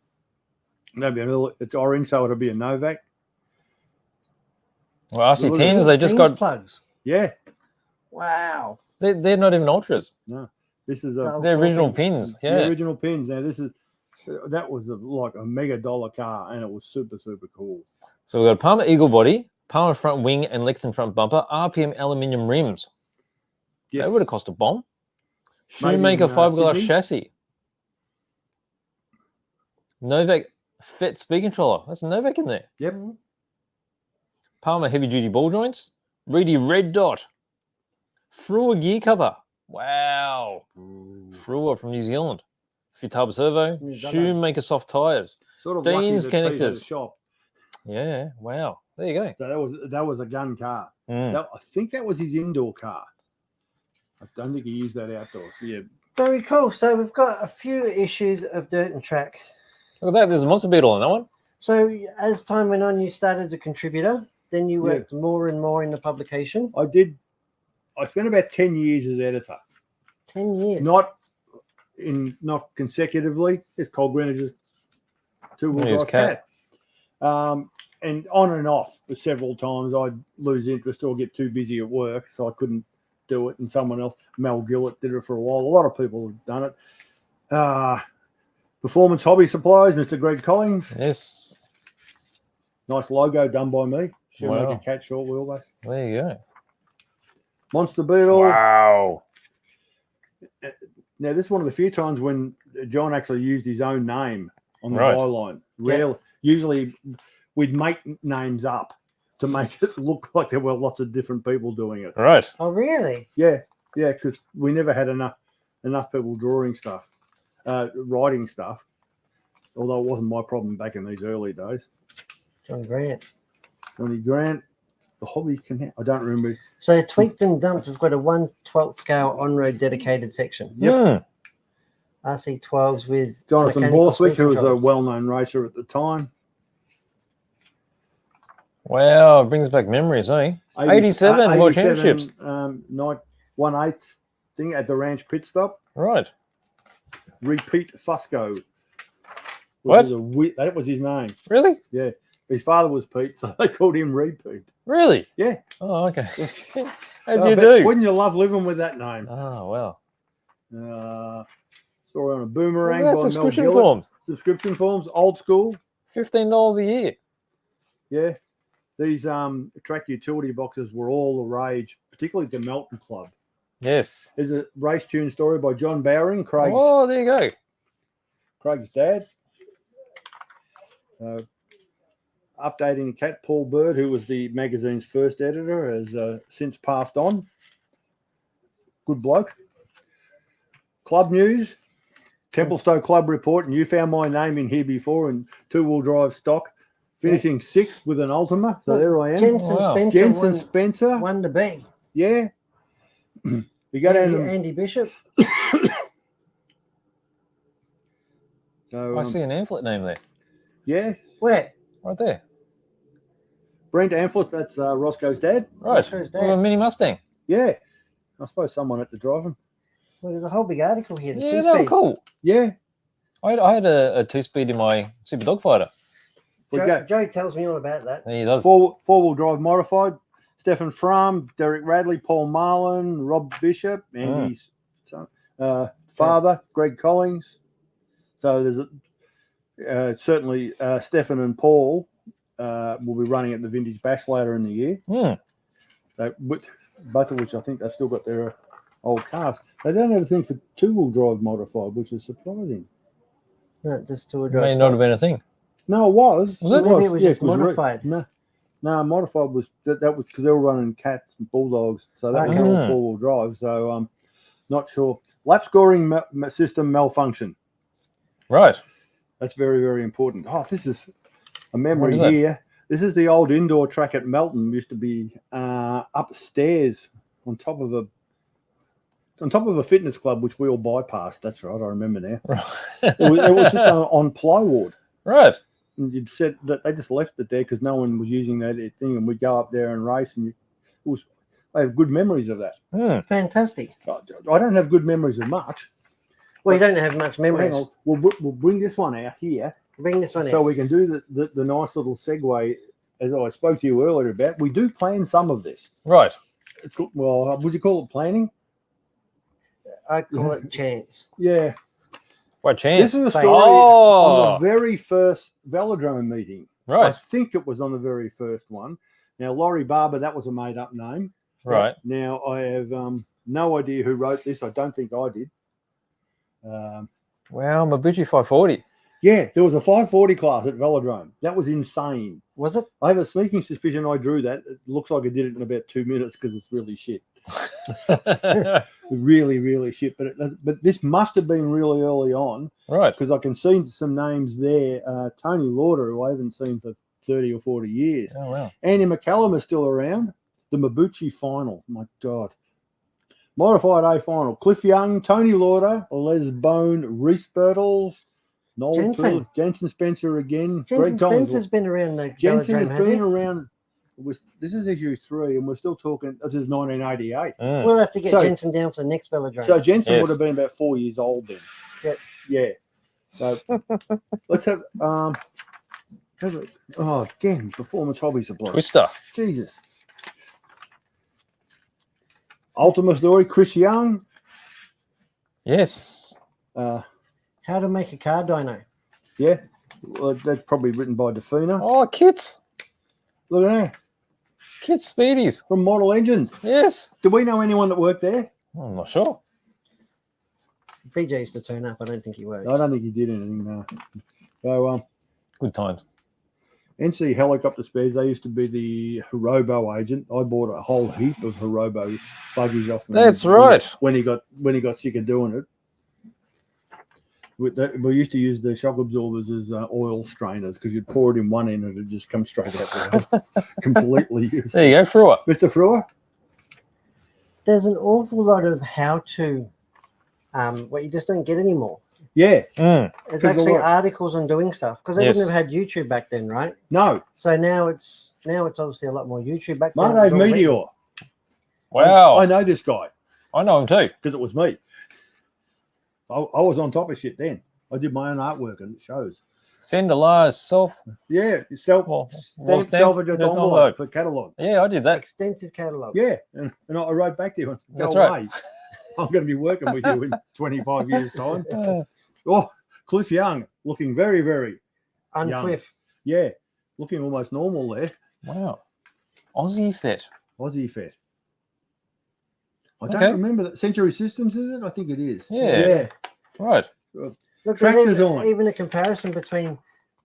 That'd be it's orange, so it'll be a Novak. Well, Look at RC10s, this. they just Beans got. plugs. Yeah. Wow. They're not even ultras. This is Oh, They're original cool pins. the Yeah. original pins. Now that was like a mega dollar car, and it was super cool. So we've got Palmer Eagle body, Palmer front wing, and Lexan front bumper, RPM aluminium rims. Yes. That would have cost a bomb. Made in, Shoemaker fiberglass Sydney. chassis. Novak FET speed controller. That's a Novak in there. Yep. Palmer heavy duty ball joints. Reedy red dot. Frewer gear cover. Wow. Frewer from New Zealand. Futaba servo. New Zealand. Shoemaker soft tires. Sort of Dean's lucky that Pete had a connectors. shop. Yeah. Wow. There you go. So that was a gun car. Mm. I think that was his indoor car. I don't think he used that outdoors. Yeah. Very cool. So we've got a few issues of Dirt and Track. Look at that. There's a monster beetle on that one. So as time went on, you started as a contributor. Then you worked more and more in the publication. I spent about 10 years as editor. 10 years. Not consecutively. It's Cold Greenwich's two-wheel Here's drive cat. And on and off several times I'd lose interest or get too busy at work, so I couldn't do it. And someone else, Mel Gillett, did it for a while. A lot of people have done it. Performance Hobby Supplies, Mr. Greg Collins. Yes. Nice logo done by me. Shoemaker Wow. cat short wheelbase. There you go. Monster Beetle. Wow. Now, this is one of the few times when John actually used his own name on the Right. byline. Usually, we'd make names up to make it look like there were lots of different people doing it. Right. Oh, really? Yeah, because we never had enough people drawing stuff, writing stuff. Although it wasn't my problem back in these early days. John Grant. Johnny Grant, the Hobby Connect. I don't remember. So Tweaked and Dumped, we've got a 1/12 scale on-road dedicated section. Yep. Mm. RC12s with Jonathan mechanical Borthwick, speed who was a controls. well-known racer at the time. Wow. It brings back memories, eh? 87 World Championships. 1/8 thing at the ranch pit stop. Right. Repeat Fusco. What? That was his name. Really? Yeah. His father was Pete, so they called him Repeat. Really? Yeah. Oh, okay. Yes. As I you bet- do. Wouldn't you love living with that name? Oh, wow. Saw on a Look boomerang at that by Mel subscription Gillett. forms. Subscription forms, old school. $15 a year. Yeah. These track utility boxes were all the rage, particularly the Melton Club. Yes. There's a race tune story by John Bowring, Oh, there you go. Craig's dad. Updating Cat, Paul Bird, who was the magazine's first editor, has since passed on. Good bloke. Club news, Templestowe Club report, and you found my name in here before in two-wheel drive stock, finishing sixth with an Ultima. So there I am. Jensen Wow. Spencer Jensen Spencer. won the B. Yeah. We go down to Andy Bishop. so, I see an Amphlett name there. yeah. Where? Right there. Brent Amphlett, that's Roscoe's dad. Right. Roscoe's With a dad. Mini Mustang. Yeah. I suppose someone had to drive him. Well, there's a whole big article here. There's Yeah, two they were speed. cool. Yeah. I had a two-speed in my Super Dogfighter. We Joe, go Joe tells me all about that. He does. four-wheel drive modified. Stephen Fromm, Derek Radley, Paul Marlin, Rob Bishop, Andy's son, father, Greg Collins. So there's certainly Stephen and Paul will be running at the Vintage Bash later in the year. Hmm. Both of which I think they've still got their old cars. They don't have a thing for two-wheel drive modified, which is surprising. No, just to It may not have been a thing. No, it was. Was it? Maybe it was Yeah, just it was modified. No, modified was that was because they were running Cats and Bulldogs, so that was Okay. all four-wheel drive. So not sure. Lap scoring system malfunction. Right. That's very, very important. Oh, this is a memory is that? here. This is the old indoor track at Melton. Used to be upstairs on top of a fitness club, which we all bypassed. That's right. I remember now. Right. It was just on plywood. Right. and you'd said that they just left it there because no one was using that thing, and we'd go up there and race, and I have good memories of that. Fantastic. I don't have good memories of much. Well, you don't have much memories. Hang on. We'll bring this one out here. Bring this one So out. we can do the nice little segue, as I spoke to you earlier about. We do plan some of this. Right. It's would you call it planning? I call it chance. Yeah. What chance? This is a story Oh. on the very first velodrome meeting. I Right. think it was on the very first one. Now, Laurie Barber, that was a made-up name. Right. Now, I have no idea who wrote this. I don't think I did. Wow, Mabuchi 540. Yeah, there was a 540 class at Velodrome. That was insane. Was it? I have a sneaking suspicion I drew that. It looks like I did it in about 2 minutes because it's really shit. Really, really shit. But this must have been really early on Right. because I can see some names there. Tony Lauder, who I haven't seen for 30 or 40 years. Oh, wow. Andy McCallum is still around. The Mabuchi final. My God. Modified A final. Cliff Young, Tony Lauder, Les Bone, Reese Birtles, Noel Jensen. Jensen Spencer again. Jensen Greg Thomas. Spencer's been around the Jensen velodrome, has has he? been around. This is issue 3, and we're still talking. This is 1988. We'll have to get So- Jensen down for the next velodrome. So Jensen Yes. would have been about 4 years old then. Yep. Yeah. So let's have again, performance hobbies are blocked. Twister. Jesus. Ultimate Story, Chris Young. Yes. Uh, How to make a car dyno. yeah. Well, that's probably written by Defina. Oh, kits. Look at that. Kits Speedies. From Model Engines. Yes. Do we know anyone that worked there? I'm not sure. BJ used to turn up. I don't think he worked. I don't think he did anything. No. So Good times. NC Helicopter Spares, they used to be the Hirobo agent. I bought a whole heap of Hirobo buggies off him. That's right. When he got sick of doing it. We used to use the shock absorbers as oil strainers because you'd pour it in one end and it'd just come straight out the other. Completely useless. There you go, Frewer. Mr. Frewer? There's an awful lot of how-to, what you just don't get anymore. Yeah. There's Because actually what? articles on doing stuff because they Yes. wouldn't have had YouTube back then, right? No. So now it's obviously a lot more YouTube back then. it was Mardo all Meteor. written. Wow. I know this guy I know him too. because it was me. I was on top of shit then. I did my own artwork and it shows. Send a large self. Yeah. Well, Salvage there's envelope envelope. for catalogue. Yeah, I did that. Extensive catalogue. Yeah. And I wrote back to you and said, That's "Go right. away. I'm going to be working with you in 25 years' time." Uh, Oh, Cliff Young, looking very, very, Uncliff. yeah, looking almost normal there. wow. Aussie Fit. Aussie Fet. I don't Okay. remember that. Century Systems, is it? I think it is. Yeah. Right. Look, Track there's design. even a comparison between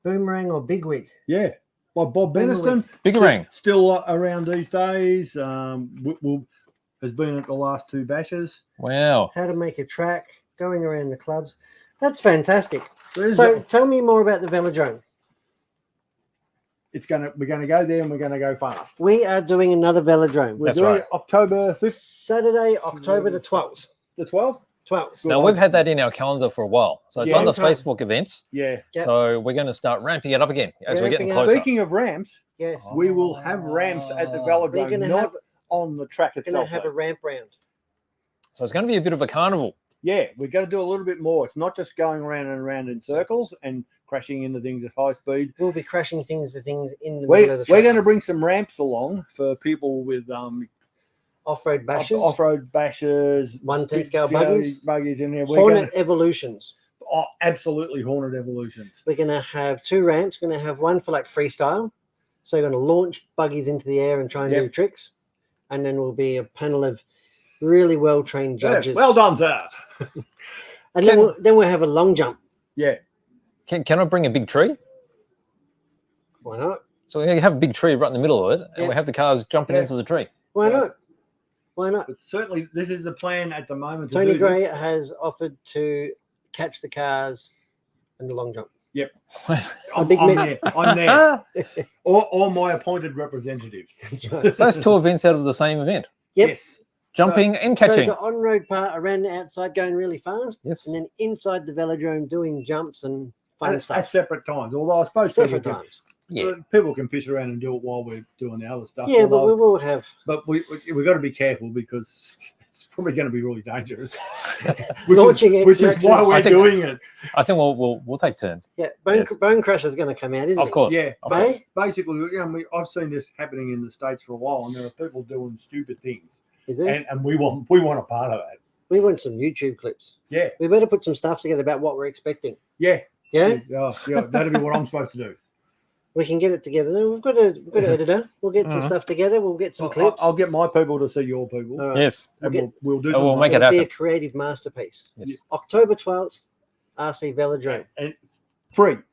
Boomerang or Bigwig. Yeah. Well, Bob Beniston, Big ring. still around these days. Has been at the last 2 bashes. Wow. How to make a track, going around the clubs. That's fantastic. There's So tell me more about the velodrome. we're gonna go there and we're gonna go fast. We are doing another velodrome. We're That's doing right. it October 5th, Saturday, October the 12th. the 12th. 12th. Now, we've had that in our calendar for a while. So it's Yeah. on the Long time. Facebook events. Yeah. Yep. So we're going to start ramping it up again as we're getting Ramping up. closer. Speaking of ramps, Yes. we will have ramps at the We're velodrome, gonna not have on the track going to itself. have though. a ramp round. So it's going to be a bit of a carnival. Yeah, we've got to do a little bit more. It's not just going around and around in circles and crashing into things at high speed. We'll be crashing things to things in the middle We're of the track. going to bring some ramps along for people with Off-road bashes, off-road bashes, 110 big, scale you know, buggies, buggies in there. We're Hornet gonna, Evolutions. absolutely Hornet Evolutions. We're going to have 2 ramps. We're going to have one for like freestyle. So you're going to launch buggies into the air and try and do Yep. tricks. And then will be a panel of really well-trained Yeah, judges. well done, sir. And then we'll have a long jump. Yeah, Can I bring a big tree? Why not? So we have a big tree right in the middle of it, and Yeah. we have the cars jumping Yeah. into the tree. Why Yeah. not? Why not? but certainly this is the plan at the moment. to Tony do Gray this. has offered to catch the cars in the long jump. I'm, big I'm man. there. I'm there. or my appointed representative. That's right. So that's 2 events out of the same event. Yep. Yes. Jumping and So catching. the on-road part around the outside going really fast, Yes. and then inside the velodrome doing jumps and fun at stuff. separate times. Although I suppose Separate times. Yeah. people can fish around and do it while we're doing the other stuff. Yeah, but although we will have. But we got to be careful because it's probably going to be really dangerous. Launching which is why X-Maxes. we're I think- doing it. I think we'll take turns. Yeah, Yes. Bone Crusher's going to come out, isn't Of he? course. Yeah, Of but course. basically, I've seen this happening in the States for a while, and there are people doing stupid things, Is there? and we want a part of that. We want some YouTube clips. Yeah, We better put some stuff together about what we're expecting. yeah, Yeah? yeah. That'll be what I'm supposed to do. We can get it together. No, we've got an editor. We'll get some Mhm. stuff together. We'll get some I'll, clips. I'll get my people to see your people, All right. Yes. and we'll we'll do Oh, some. we'll make it It'll be a happen. creative masterpiece. Yes. October 12th, RC Velodrome. and free. You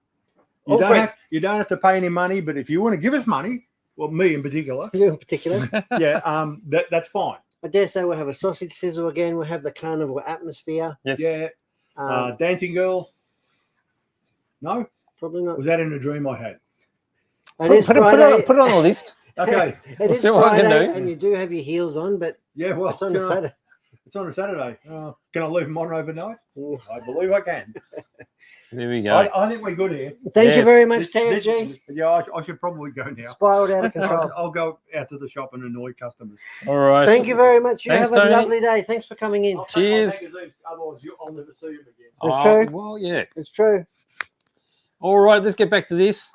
All don't free. you don't have to pay any money, but if you want to give us money, well, me in particular, You in particular. yeah, that's fine. I dare say we'll have a sausage sizzle again. We'll have the carnival atmosphere. Yes. Yeah, dancing girls. No, Probably not. was that in a dream I had? It is Put it Friday. put it on the list. Okay, It We'll is see what I can Friday, do. and you do have your heels on, but yeah. Well, it's on a Saturday. It's on a Saturday. Can I leave them on overnight? Ooh. I believe I can. There we go. I think we're good here. Thank you Yes. very much, This- TFG. yeah, I should probably go now. Spiraled out of control. I'll go out to the shop and annoy customers. All right. Thank you very much. You Thanks, have a Tony. lovely day. Thanks for coming in. Cheers. Otherwise, I'll never see him again. It's true. Well, yeah. It's true. All right. Let's get back to this.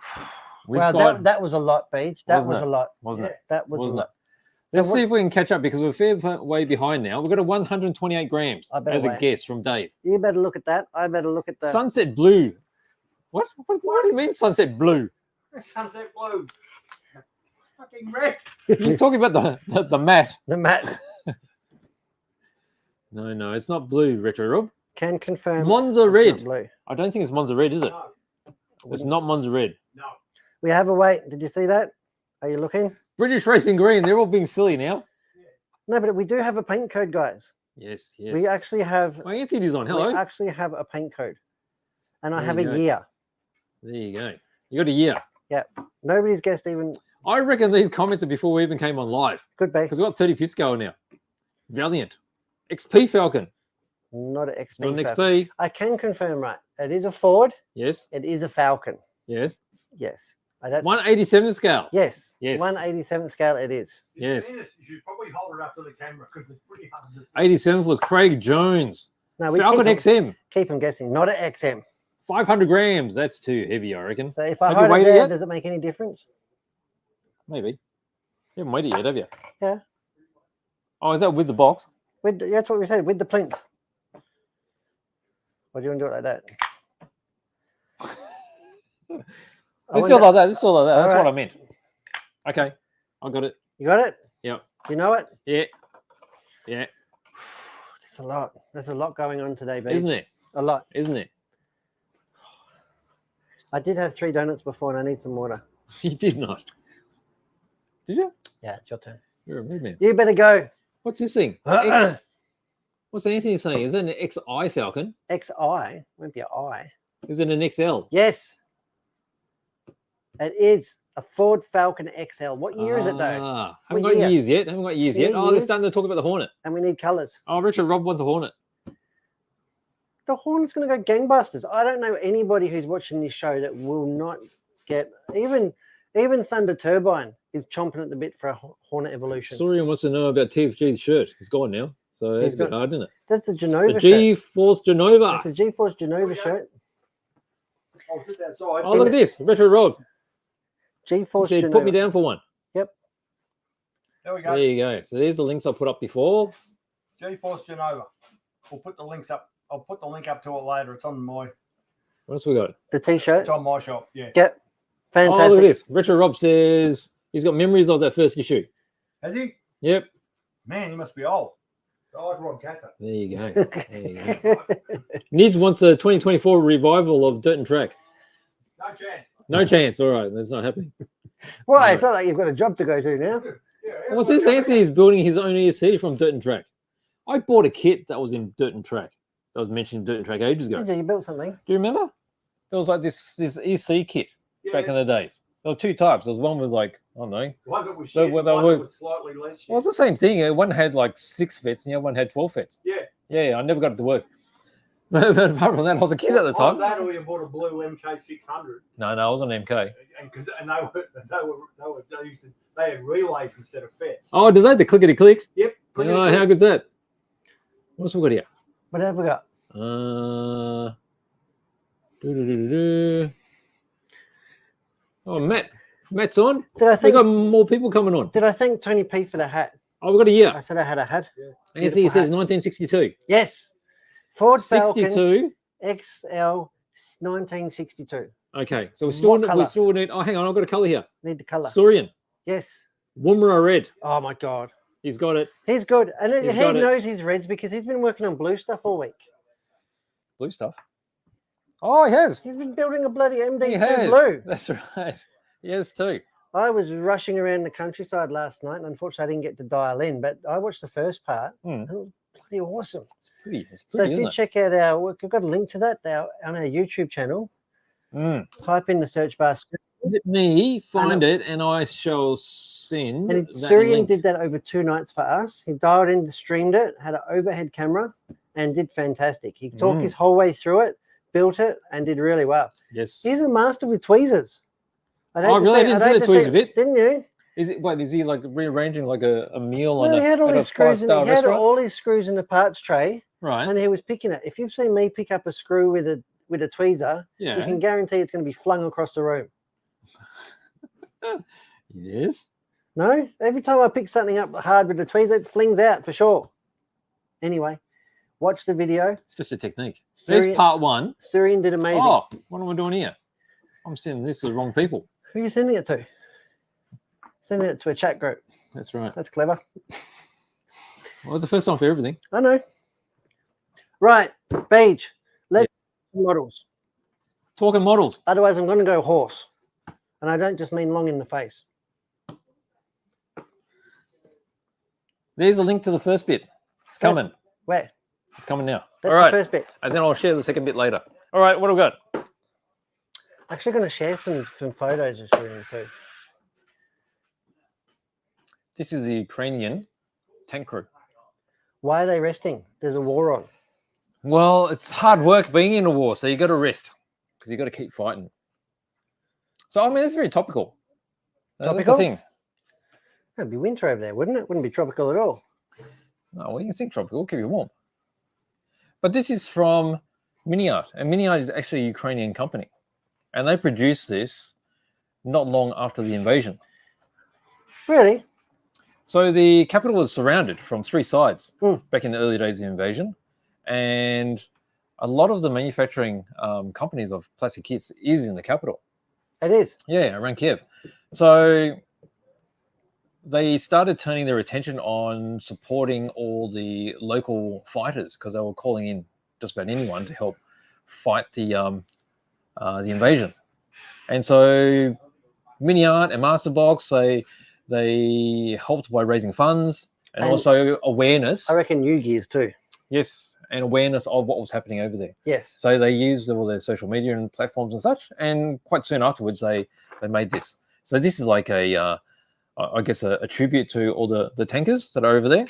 We've Wow, got, that was a lot, Beach. That Wasn't was it? a lot. wasn't it? That was Wasn't a it? lot. Let's So see if we can catch up because we're fair way behind now. We've got a 128 grams I better as a wait. guess from Dave. You better look at that. I better look at that. Sunset blue. What do you mean sunset blue? Sunset blue. Fucking red. You're talking about the mat. The mat No, it's not blue, Retro Rob. can confirm. Monza it's not red. blue. I don't think it's Monza red, is it? No, It's not Monza red. no. We have a wait. Did you see that? Are you looking? British Racing Green. They're all being silly now. No, but we do have a paint code, guys. Yes, yes. We actually have. My Anthony's on. We Hello. actually have a paint code, and I There have you a go. year. There you go. You got a year. Nobody's guessed even. I reckon these comments are before we even came on live Could be. because we've got 35th going now. Valiant. XP Falcon. Not an XP. Not an Falcon. XP. I can confirm, right? It is a Ford. Yes. It is a Falcon. Yes. Yes. I don't. 187 scale. Yes. Yes. 187 scale. It is. Yes. You should probably hold it up to the camera because it's pretty hard to see. 87th was Craig Jones. No, we Falcon keep 'em- XM. Keep them guessing. Not an XM. 500 grams. That's too heavy, I reckon. So if I Have you hold it weighed it there, yet? does it make any difference? Maybe. You haven't weighed it yet, have you? Yeah. Oh, is that with the box? That's what we said with the plinth. Or do you want to do it like that? Let's do it like that. Let's do it like that. That's All what I right. meant. Okay. I got it. You got it? Yep. You know it? Yeah. Yeah. There's a lot. There's a lot going on today, Beach. Isn't it? A lot. Isn't it? I did have 3 donuts before, and I need some water. You did not. Did you? Yeah, it's your turn. You're a rude man. You better go. What's this thing? Uh-uh. What's Anthony saying? Is it an XI Falcon? XI won't be an I. Is it an XL? Yes, it is a Ford Falcon XL. What year is it though? Ah, haven't What got year? years yet. Haven't got years yet. Yeah, Oh, they're years. starting to talk about the Hornet. And we need colours. Oh, Richard Rob wants a Hornet. The Hornet's going to go gangbusters. I don't know anybody who's watching this show that will not get even Thunder Turbine is chomping at the bit for a Hornet Evolution. Sorian wants to know about TFG's shirt. He's gone now. So that's He's a bit got- hard, isn't it? That's the The Genova shirt. G-Force Genova. It's a G-Force Genova shirt. I'll sit outside. Oh, look at this. Retro Rob. He G-Force said, Genova. put me down for one. There we go. There you go. So there's the links I put up before. G-Force Genova. We'll put the links up. I'll put the link up to it later. It's on my. What else we got? The T-shirt. It's on my shop. Yeah. Yep. Oh, look Fantastic. at this. Retro Rob says he's got memories of that first issue. Has he? Yep. Man, he must be old. Oh, it's Rob Casa. There you go. There you go. Nids wants a 2024 revival of Dirt and Track. No chance. No chance. All right. That's not happening. Well, it's not like you've got a job to go to now. Yeah. What's this? Anthony's building his own ESC from Dirt and Track. I bought a kit that was in Dirt and Track. That was mentioned in Dirt and Track ages ago. Did you built something? Do you remember? There was like this EC kit Yeah, back in the days. There were two types. There was one with like, I don't know. one that was So shit, what one that that was- was slightly less shit. Well, it's the same thing. One had like 6 fits and the other one had 12 fits. Yeah. Yeah, I never got it to work. But apart from that, I was a kid at the Oh, time. that or you bought a blue MK600, No, I was on MK. and they had relays instead of FETs. Oh, did they? The clickety clicks? Yep. Oh, how good's that? What's we got here? What have we got? Oh, Matt's on. Did I We think? got more people coming on. Did I thank Tony P for the hat? Oh, we got a year. I said I had a hat. Anthony Beautiful says hat. 1962. Yes. Ford Falcon 62. XL 1962. Okay, so What we colour? still need. Oh, hang on, I've got a color here. Need the colour. Saurian, Yes. Woomera red. Oh my God. He's got it. He's good. And He's he got it. knows his reds because he's been working on blue stuff all week. Blue stuff. Oh, he has. He's been building a bloody He MD2 has. blue. That's right. Yes, too. I was rushing around the countryside last night, and unfortunately, I didn't get to dial in. But I watched the first part, and it was bloody awesome. It's pretty. It's So pretty. if you Isn't check out our work, I've got a link to that on our YouTube channel. it? Type in the search bar. Let me find it, and I shall send. And that Surian link. did that over 2 nights for us. He dialed in, streamed it, had an overhead camera, and did fantastic. He talked his whole way through it, built it, and did really well. Yes. He's a master with tweezers. Oh, really? I didn't see the tweezer bit. Didn't you? Is it? Wait, is he like rearranging like a meal on No, he had all at a his screws in. He five-star had restaurant? all his screws in the parts tray, Right. and he was picking it. If you've seen me pick up a screw with a tweezer, you Yeah. can guarantee it's going to be flung across the room. Yes. No, every time I pick something up hard with the tweezer, it flings out for sure. Anyway, watch the video. It's just a technique. There's Surian, part 1. Surian did amazing. Oh, what am I doing here? I'm sending this to the wrong people. Who are you sending it to? Sending it to a chat group. That's right. That's clever. Well, it's the first time for everything. I know. Right, Beach. Let's models. Talking models. Otherwise, I'm going to go horse. And I don't just mean long in the face. There's a link to the first bit. It's coming. Where? It's coming now. That's All right. the first bit. And then I'll share the second bit later. All right. What do we got? Actually going to share some photos of Surian too. This is the Ukrainian tank crew. Why are they resting? There's a war on. Well, it's hard work being in a war, so you got to rest because you got to keep fighting. So, I mean, it's very topical. That's the Topical? thing. It'd be winter over there, wouldn't it? Wouldn't be tropical at all. No, well, you can think tropical, keep you warm. But this is from Miniart, and Miniart is actually a Ukrainian company. And they produced this not long after the invasion. Really? So the capital was surrounded from 3 sides Mm. back in the early days of the invasion. And a lot of the manufacturing companies of plastic kits is in the capital. It is. Yeah, around Kiev. So they started turning their attention on supporting all the local fighters because they were calling in just about anyone to help fight the invasion. And so Miniart and Masterbox, they helped by raising funds and also awareness. I reckon New Gears too. Yes, and awareness of what was happening over there. Yes. So they used all their social media and platforms and such, and quite soon afterwards they made this. So this is like I guess a tribute to all the tankers that are over there.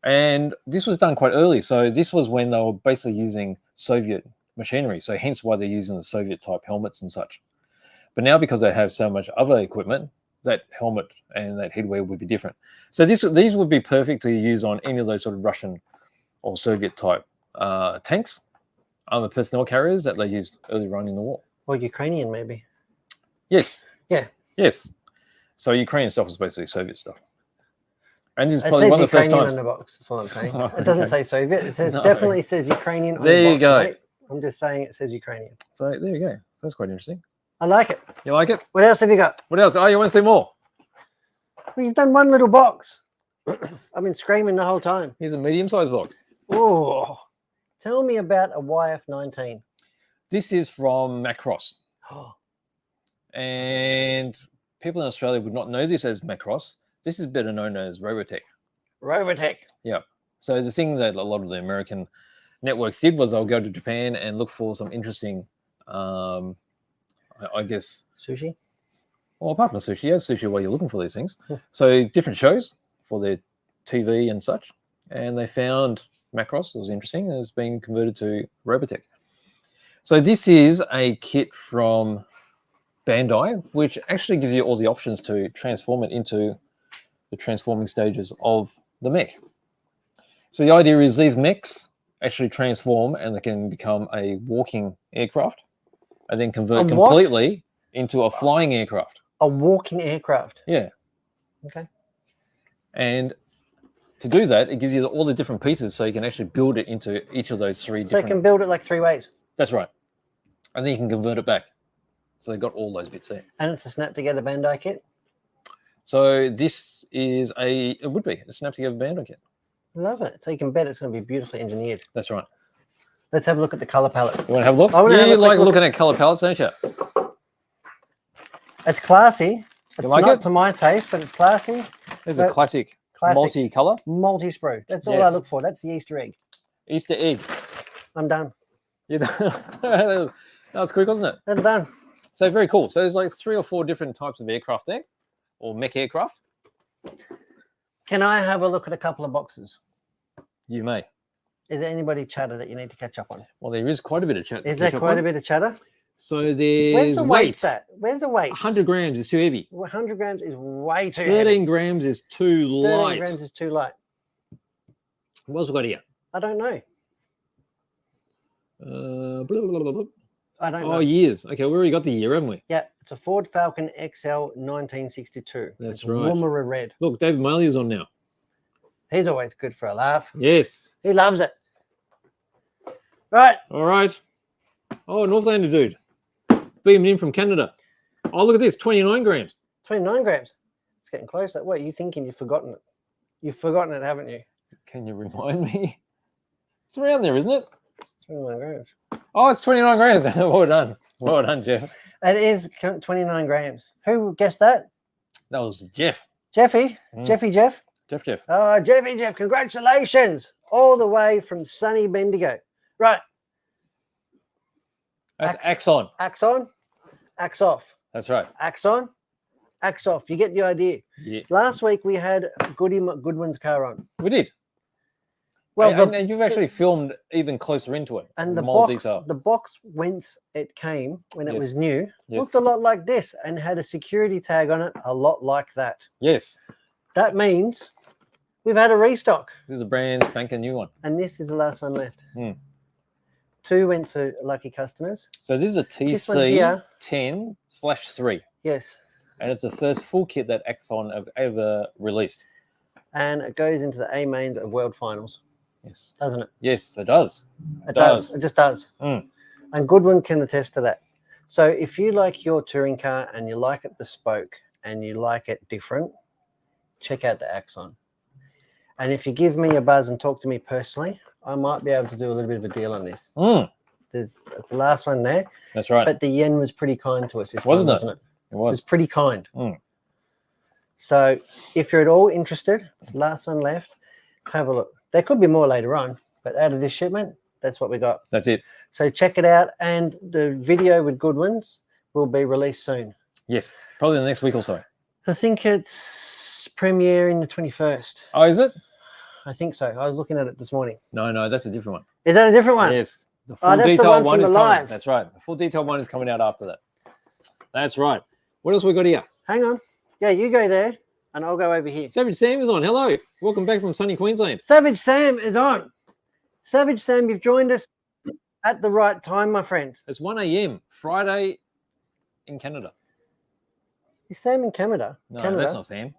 And this was done quite early. So this was when they were basically using Soviet machinery. So hence why they're using the Soviet type helmets and such. But now because they have so much other equipment, that helmet and that headwear would be different. So these would be perfect to use on any of those sort of Russian or Soviet type tanks, armored personnel carriers that they used earlier on in the war. Or Ukrainian maybe. Yes. Yeah. Yes. So Ukrainian stuff is basically Soviet stuff. And this is It probably says one of the first Ukrainian times. on the box. That's what I'm saying. Oh, It doesn't okay. say Soviet. It says No. definitely says Ukrainian on There the you box, go. mate. I'm just saying it says Ukrainian. So there you go. So that's quite interesting. I like it. You like it? What else have you got? What else? Oh, you want to see more? Well, you've done one little box. I've been screaming the whole time. Here's a medium-sized box. Oh, tell me about a YF19. This is from Macross. Oh, And people in Australia would not know this as Macross. This is better known as Robotech. Robotech. Yeah. So the thing that a lot of the American networks did was they'll go to Japan and look for some interesting, I guess, Sushi. well, apart from sushi, you have sushi while you're looking for these things. So different shows for their TV and such. And they found Macross. It was interesting. It's been converted to Robotech. So this is a kit from Bandai, which actually gives you all the options to transform it into the transforming stages of the mech. So the idea is these mechs actually transform and they can become a walking aircraft and then convert completely into a flying aircraft. A walking aircraft. Yeah. Okay. And to do that, it gives you all the different pieces so you can actually build it into each of those three So different... you can build it like 3 ways. That's right. And then you can convert it back. So they've got all those bits there. And it's a snap together Bandai kit. So this is it would be a snap together Bandai kit. Love it. So you can bet it's going to be beautifully engineered. That's right. Let's have a look at the color palette. You want to have a look? I want to have you a quick like look looking at color palettes, don't you? It's classy. It's like not it? to my taste, but it's classy. There's So- a classic multi-color. Multi-sprue. That's all I Yes. look for. That's the Easter egg. Easter egg. I'm done. Yeah, that was quick, wasn't it? I'm done. So very cool. So there's like 3 or 4 different types of aircraft there, or mech aircraft. Can I have a look at a couple of boxes? You may. Is there anybody chatter that you need to catch up on? Well, there is quite a bit of chat. Is there quite a bit of chatter? So Where's there's the weights. weights at? Where's the weight? 100 grams is too heavy. 100 grams is way too 13 heavy. grams is too 13 light. grams is too light. What else we got here? I don't know. Blah, blah, blah, blah. I don't Oh, know. years. Okay, we already got the year, haven't we? Yeah, it's a Ford Falcon XL 1962. That's It's right. Woomera red. Look, David Marley is on now. He's always good for a laugh. Yes. He loves it. Right. All right. Oh, Northlander dude. Beamed in from Canada. Oh, look at this. 29 grams. 29 grams. It's getting closer. What are you thinking? You've forgotten it. You've forgotten it, haven't you? Can you remind me? It's around there, isn't it? 29 grams. Oh, it's 29 grams. Well done. Well done, Jeff. It is 29 grams. Who guessed that? That was Jeff. Jeffy. Mm. Jeff. Jeff. Oh, Jeff. Congratulations. All the way from sunny Bendigo. Right. That's Axon. Axe on. Axe off. That's right. Axe on. Axe off. You get the idea. Yeah, Last week we had Goodwin's car on. we did. Well, and you've actually filmed even closer into it. and the more box, detail. the box whence it came when it Yes. was new Yes. looked a lot like this and had a security tag on it, a lot like that. Yes. That means we've had a restock, This is a brand spanking new one. and this is the last one left. Hmm. 2 went to lucky customers. So this is a This one here. TC10/3. Yes, And it's the first full kit that Axon have ever released. and it goes into the A mains of World Finals, Yes. doesn't it? Yes, it does. It does. It just does. Mm. And Goodwin can attest to that. So if you like your touring car and you like it bespoke and you like it different, check out the Axon. And if you give me a buzz and talk to me personally, I might be able to do a little bit of a deal on this. Mm. It's the last one there, That's right. but the yen was pretty kind to us this Wasn't time, it? wasn't it? It It was was. pretty kind. Mm. So if you're at all interested, it's the last one left. Have a look. There could be more later on, but out of this shipment, that's what we got. That's it. So check it out, and the video with Goodwins will be released soon. Yes. Probably the next week or so. I think it's premiere in the 21st. Oh, is it? I think so. I was looking at it this morning. No, that's a different one. Is that a different one? Yes. The Oh, full that's the detail one one from is the coming. live. That's right. The full detail one is coming out after that. That's right. What else we got here? Hang on. Yeah, you go there, and I'll go over here. Savage Sam is on. Hello. Welcome back from sunny Queensland. Savage Sam is on. Savage Sam, you've joined us at the right time, my friend. It's 1 a.m. Friday in Canada. Is Sam in Canada? No, Canada? that's not Sam.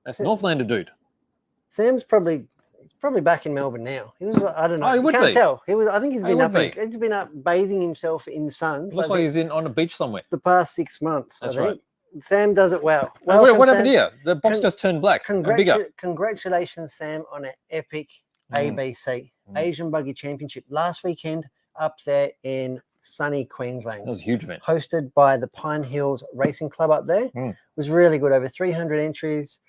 That's Yeah. Northlander dude. Sam's probably back in Melbourne now. He was, I don't know. Oh, he You would can't be. tell. He was. I think he's He been would up. be. He's been up bathing himself in the sun. Looks for, I like think, he's on a beach somewhere. the past 6 months. That's I think. right. Sam does it well. Oh, what Welcome, happened Sam. here? The box Con- just turned black and bigger. Congratulations, Sam, on an epic ABC Asian Buggy Championship last weekend up there in sunny Queensland. That was a huge event. Hosted by the Pine Hills Racing Club up there. Mm. It was really good. Over 300 entries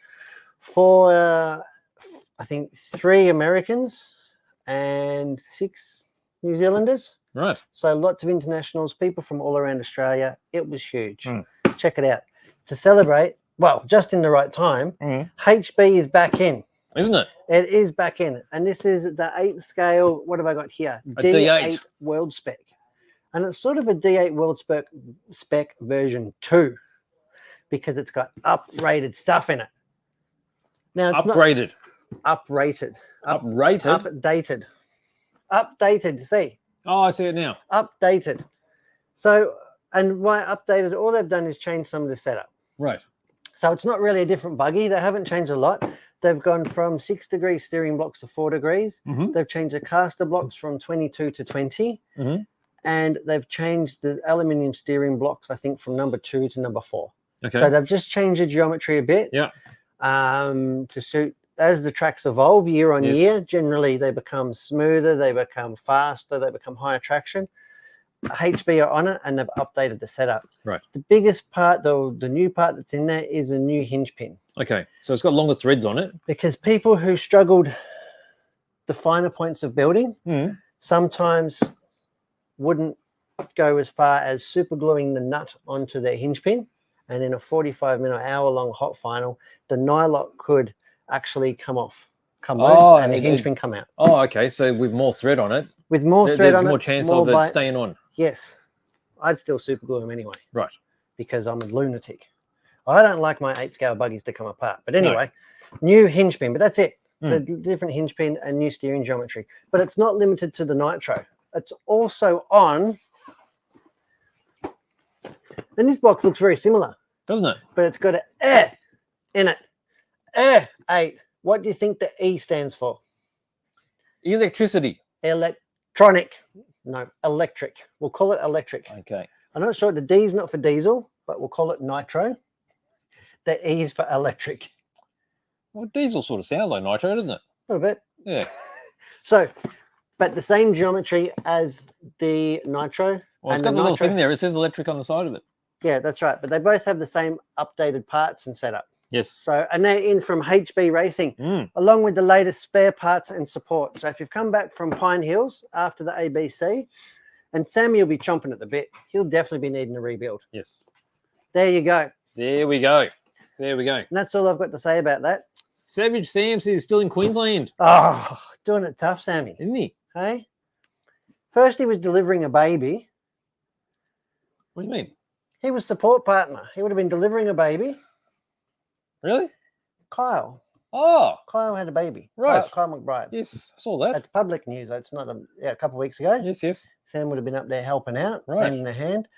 for, I think, 3 Americans and 6 New Zealanders. Right. So lots of internationals, people from all around Australia. It was huge. Mm. Check it out. To celebrate, well, just in the right time, Mm. HB is back in. isn't it? It is back in, and this is the 8th scale. What have I got here? A D8 World Spec, and it's sort of a D8 World Spec version 2 because it's got uprated stuff in it. Now it's Upgraded. not uprated, Uprated. updated. See, Oh, I see it now. updated. So, and why updated? All they've done is change some of the setup. Right. So it's not really a different buggy. They haven't changed a lot. They've gone from 6 degrees steering blocks to 4 degrees. Mm-hmm. They've changed the caster blocks from 22 to 20. Mm-hmm. And they've changed the aluminium steering blocks, I think, from number 2 to number 4. Okay. So they've just changed the geometry a bit. Yeah. To suit, as the tracks evolve year on year, generally they become smoother, they become faster, they become higher traction. HB are on it and they've updated the setup. Right. The biggest part, though, the new part that's in there is a new hinge pin. Okay. So it's got longer threads on it. Because people who struggled the finer points of building sometimes wouldn't go as far as super gluing the nut onto their hinge pin. And in a 45-minute, hour-long hot final, the nylock could actually come loose, and the hinge pin come out. Oh, okay. So with more thread on it, With more thread there's on more it, chance more of it bite. staying on. Yes, I'd still super glue them anyway. Right. Because I'm a lunatic. I don't like my 8-scale buggies to come apart. But anyway, new hinge pin, but that's it. The different hinge pin and new steering geometry. But it's not limited to the nitro. It's also on. And this box looks very similar. Doesn't it? But it's got an in it. 8. What do you think the E stands for? Electricity. Electronic. No, electric. We'll call it electric. Okay. I'm not sure. The D is not for diesel, but we'll call it nitro. The E is for electric. Well, diesel sort of sounds like nitro, doesn't it? A little bit. Yeah. So, but the same geometry as the nitro. Well, it's and got the the little nitro. thing there. It says electric on the side of it. Yeah, that's right. But they both have the same updated parts and setup. Yes. So, and they're in from HB Racing, along with the latest spare parts and support. So if you've come back from Pine Hills after the ABC, and Sammy will be chomping at the bit, he'll definitely be needing a rebuild. Yes. There you go. There we go. There we go. And that's all I've got to say about that. Savage Sam's is still in Queensland, Oh, doing it tough, Sammy. isn't he? Hey? First he was delivering a baby. What do you mean? He was support partner. He would have been delivering a baby. Really? Kyle had a baby. Right. Kyle McBride. Yes, I saw that. That's public news. It's not a couple of weeks ago. Yes, yes. Sam would have been up there helping out, Right. lending a hand.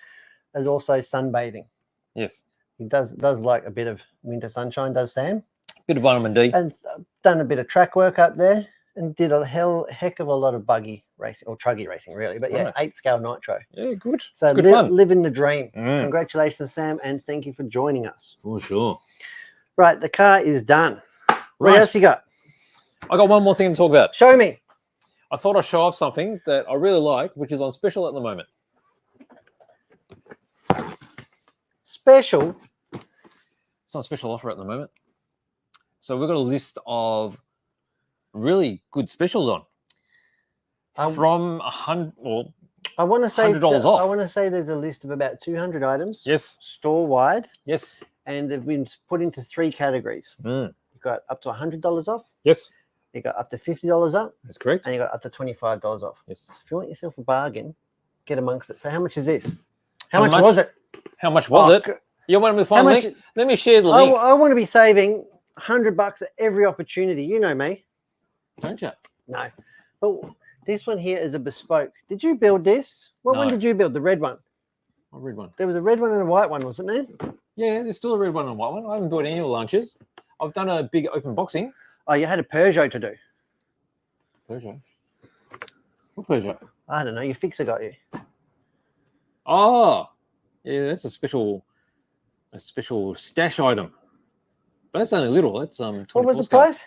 There's also sunbathing. Yes. He does like a bit of winter sunshine, does Sam? Bit of vitamin D. And done a bit of track work up there and did a heck of a lot of buggy racing, or truggy racing, really. But yeah, Right. 8-scale nitro. Yeah, good. So It's good fun. living the dream. Mm. Congratulations, Sam, and thank you for joining us. For sure. Right, the car is done. What Right. else you got? I got one more thing to talk about. Show me. I thought I'd show off something that I really like, which is on special at the moment. Special. It's on special offer at the moment. So we've got a list of really good specials on. From $100, well, I want to say $100 off. I want to say there's a list of about 200 items. yes, Store wide, yes, and they've been put into 3 categories. You've got up to $100 off. yes, You got up to $50 up, that's correct. and you got up to $25 off. Yes. If you want yourself a bargain, get amongst it. So how much is this? How How much much? was it? How much was it? You want me to find How the much? link? Let me share the I, link. I want to be saving $100 at every opportunity. You know me. Don't you? No, but this one here is a bespoke. Did you build this? What one No. did you build? The red one. I'll read one. There was a red one and a white one, wasn't there? Yeah, there's still a red one and a white one. I haven't built any lunches. I've done a big open boxing. Oh, you had a Peugeot to do. Peugeot. What Peugeot? I don't know. Your fixer got you. Oh, yeah, that's a special stash item. But that's only little. That's What was the 24 scale. price?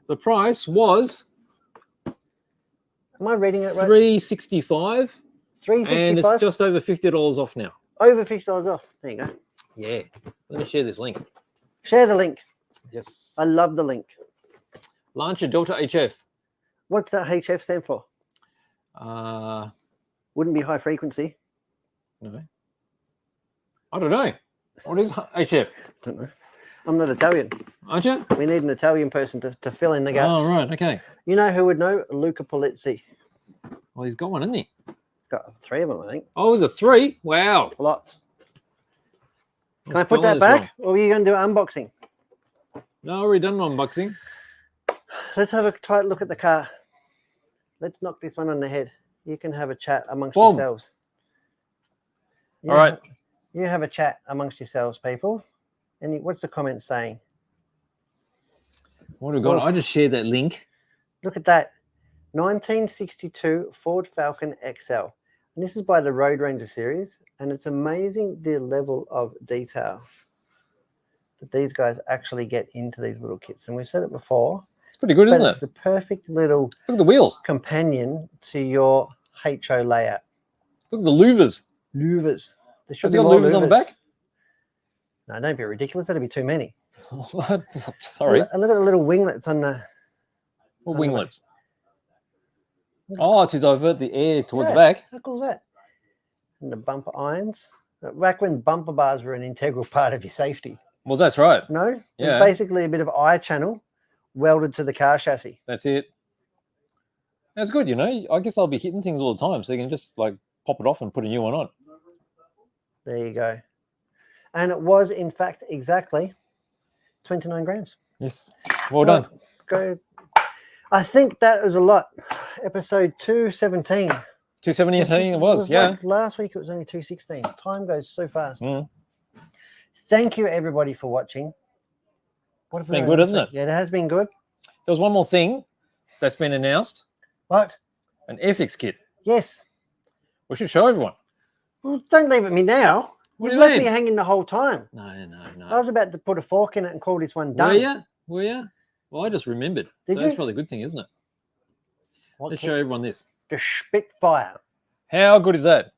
The price was Am I reading it right? $365, and it's $365. just over $50 off now. Over $50 off. There you go. Yeah. Let me share this link. Share the link. Yes. I love the link. Launcher Delta HF. What's that HF stand for? Wouldn't be high frequency. No. I don't know. What is HF? Don't know. I'm not Italian. Aren't you? We need an Italian person to fill in the gaps. Oh, right. Okay. You know who would know? Luca Polizzi. Well, he's got one, hasn't he? Got 3 of them, I think. Oh, is it 3? Wow. Lots. Can I'm I put that spelling this back? wrong. Or are you going to do an unboxing? No, already done an unboxing. Let's have a tight look at the car. Let's knock this one on the head. You can have a chat amongst Boom. yourselves. All right. You have a chat amongst yourselves, people. And what's the comment saying? What have we got? Oh. I just shared that link. Look at that. 1962 Ford Falcon XL. And this is by the Road Ranger series. And it's amazing the level of detail that these guys actually get into these little kits. And we've said it before. It's pretty good, But isn't it's it? the perfect little Look at the wheels. companion to your HO layout. Look at the louvers. Louvers. There should Has be it got more louvers on the back? No, don't be ridiculous. That'd be too many. Sorry. And look at the little winglets on the. What on the winglets? Oh, to divert the air towards the Yeah. back. How cool is that? And the bumper irons. Back when bumper bars were an integral part of your safety. Well, that's right. No? Yeah. It's basically a bit of eye channel welded to the car chassis. That's it. That's good, you know. I guess I'll be hitting things all the time, so you can just like pop it off and put a new one on. There you go. And it was, in fact, exactly 29 grams. Yes. Well done. Go. I think that was a lot. Episode 217. 217 it was, yeah. Like last week it was only 216. Time goes so fast. Mm. Thank you, everybody, for watching. What It's been good, hasn't it? Yeah, it has been good. There was one more thing that's been announced. What? An FX kit. Yes. We should show everyone. Well, don't leave it me now. What You've do you left mean? me hanging the whole time. No. I was about to put a fork in it and call this one Were done. you? Were you? Well, I just remembered. Did so that's you? probably a good thing, isn't it? What Let's kit? show everyone this. The Spitfire. How good is that?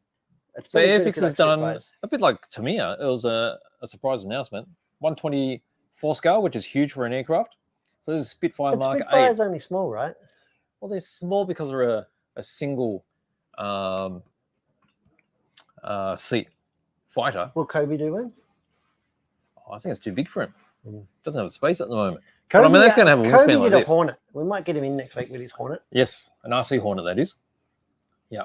It's So pretty good if FX you has like done Spitfires. a bit like Tamiya. It was a surprise announcement. 124 scale, which is huge for an aircraft. So this is Spitfire But Mark 8. Spitfire's only small, right? Well, they're small because they're a single seat fighter. Will Kobe do one? Oh, I think it's too big for him. Mm. Doesn't have the space at the moment. Kobe, I mean, that's gonna have a wingspan Kobe like did a this. Hornet. We might get him in next week with his Hornet. Yes, an RC Hornet, that is. Yeah.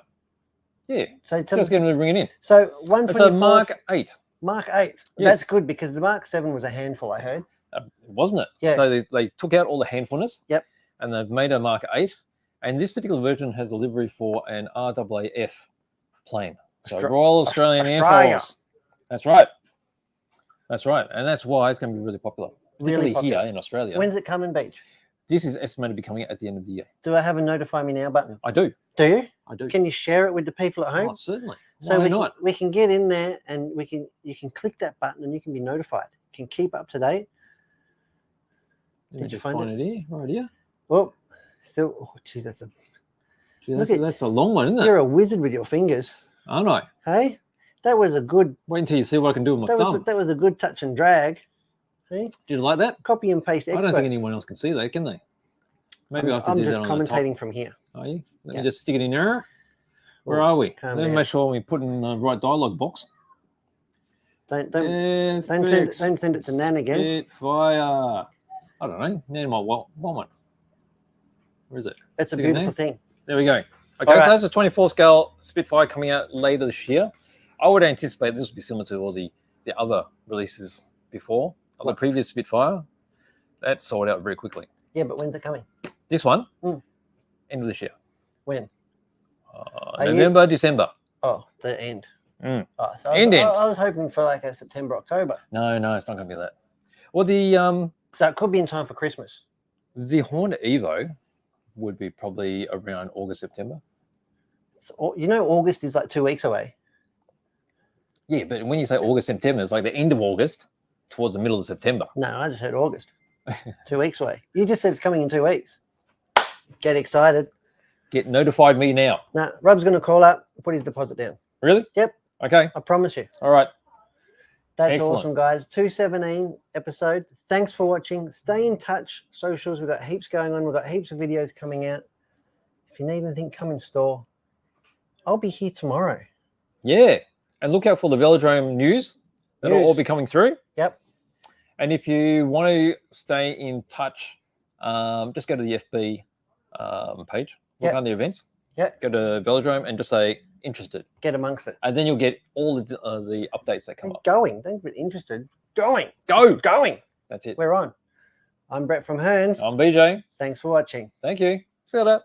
Yeah. So tell Just us, get him to bring it in. so It's 124 a Mark 8. Mark 8. Yes. That's good because the Mark 7 was a handful, I heard. Wasn't it? Yeah. So they took out all the handfulness. Yep. And they've made a Mark 8. And this particular version has a livery for an RAAF plane. So Royal Australian Air Australia. Force. That's right. That's right. And that's why it's going to be really popular, particularly popular. here in Australia. When's it coming, Beach? This is estimated to be coming out at the end of the year. Do I have a notify me now button? I do. Do you? I do. Can you share it with the people at home? Oh, certainly. So Why not? we can get in there and you can click that button and you can be notified. You can keep up to date. Let me Did you just find find it here. Right here. Well, still, oh, geez, that's a, Gee, Look that's, at- that's a long one, isn't it? you're a wizard with your fingers. Aren't I? Hey, that was a good, Wait until you see what I can do with my thumb. that was a good touch and drag. Hey, Did you like that? copy and paste I expert. don't think anyone else can see that, can they? Maybe I have to I'm do just that on the top. commentating from here. Are you? Let Yeah. me just stick it in there. Where Oh, are we? calm Let me down. make sure we put in the right dialogue box. Don't send it to Nan again. Spitfire. I don't know. Nan might want one. Where is it? It's a Stick it in beautiful there? thing. There we go. Okay, All so right. that's a 24 scale Spitfire coming out later this year. I would anticipate this will be similar to all the other releases before. The What? previous Spitfire, that sold out very quickly. Yeah, but when's it coming? This one, Mm. end of this year. When? Are you- November, December. Oh, the end. Mm. Oh, so End. I was hoping for like a September, October. No, it's not going to be that. Well, the So it could be in time for Christmas. Hornet Evo would be probably around August, September. You know, August is like 2 weeks away. Yeah, but when you say August, September, it's like the end of August towards the middle of September. No, I just heard August. 2 weeks away. You just said it's coming in 2 weeks. Get excited. Get notified me now. Now, Rob's going to call up, put his deposit down. Really? Yep. Okay. I promise you. All right. That's Excellent. awesome, guys. 217 episode. Thanks for watching. Stay in touch. Socials. We've got heaps going on. We've got heaps of videos coming out. If you need anything, come in store. I'll be here tomorrow. Yeah. And look out for the Velodrome news. That'll News. all be coming through. Yep. And if you want to stay in touch, just go to the FB page, look under events, go to Velodrome and just say interested. Get amongst it. And then you'll get all the updates that come up. Going. Don't be interested. Going. Going. That's it. We're on. I'm Brett from Hearns. I'm BJ. Thanks for watching. Thank you. See you later.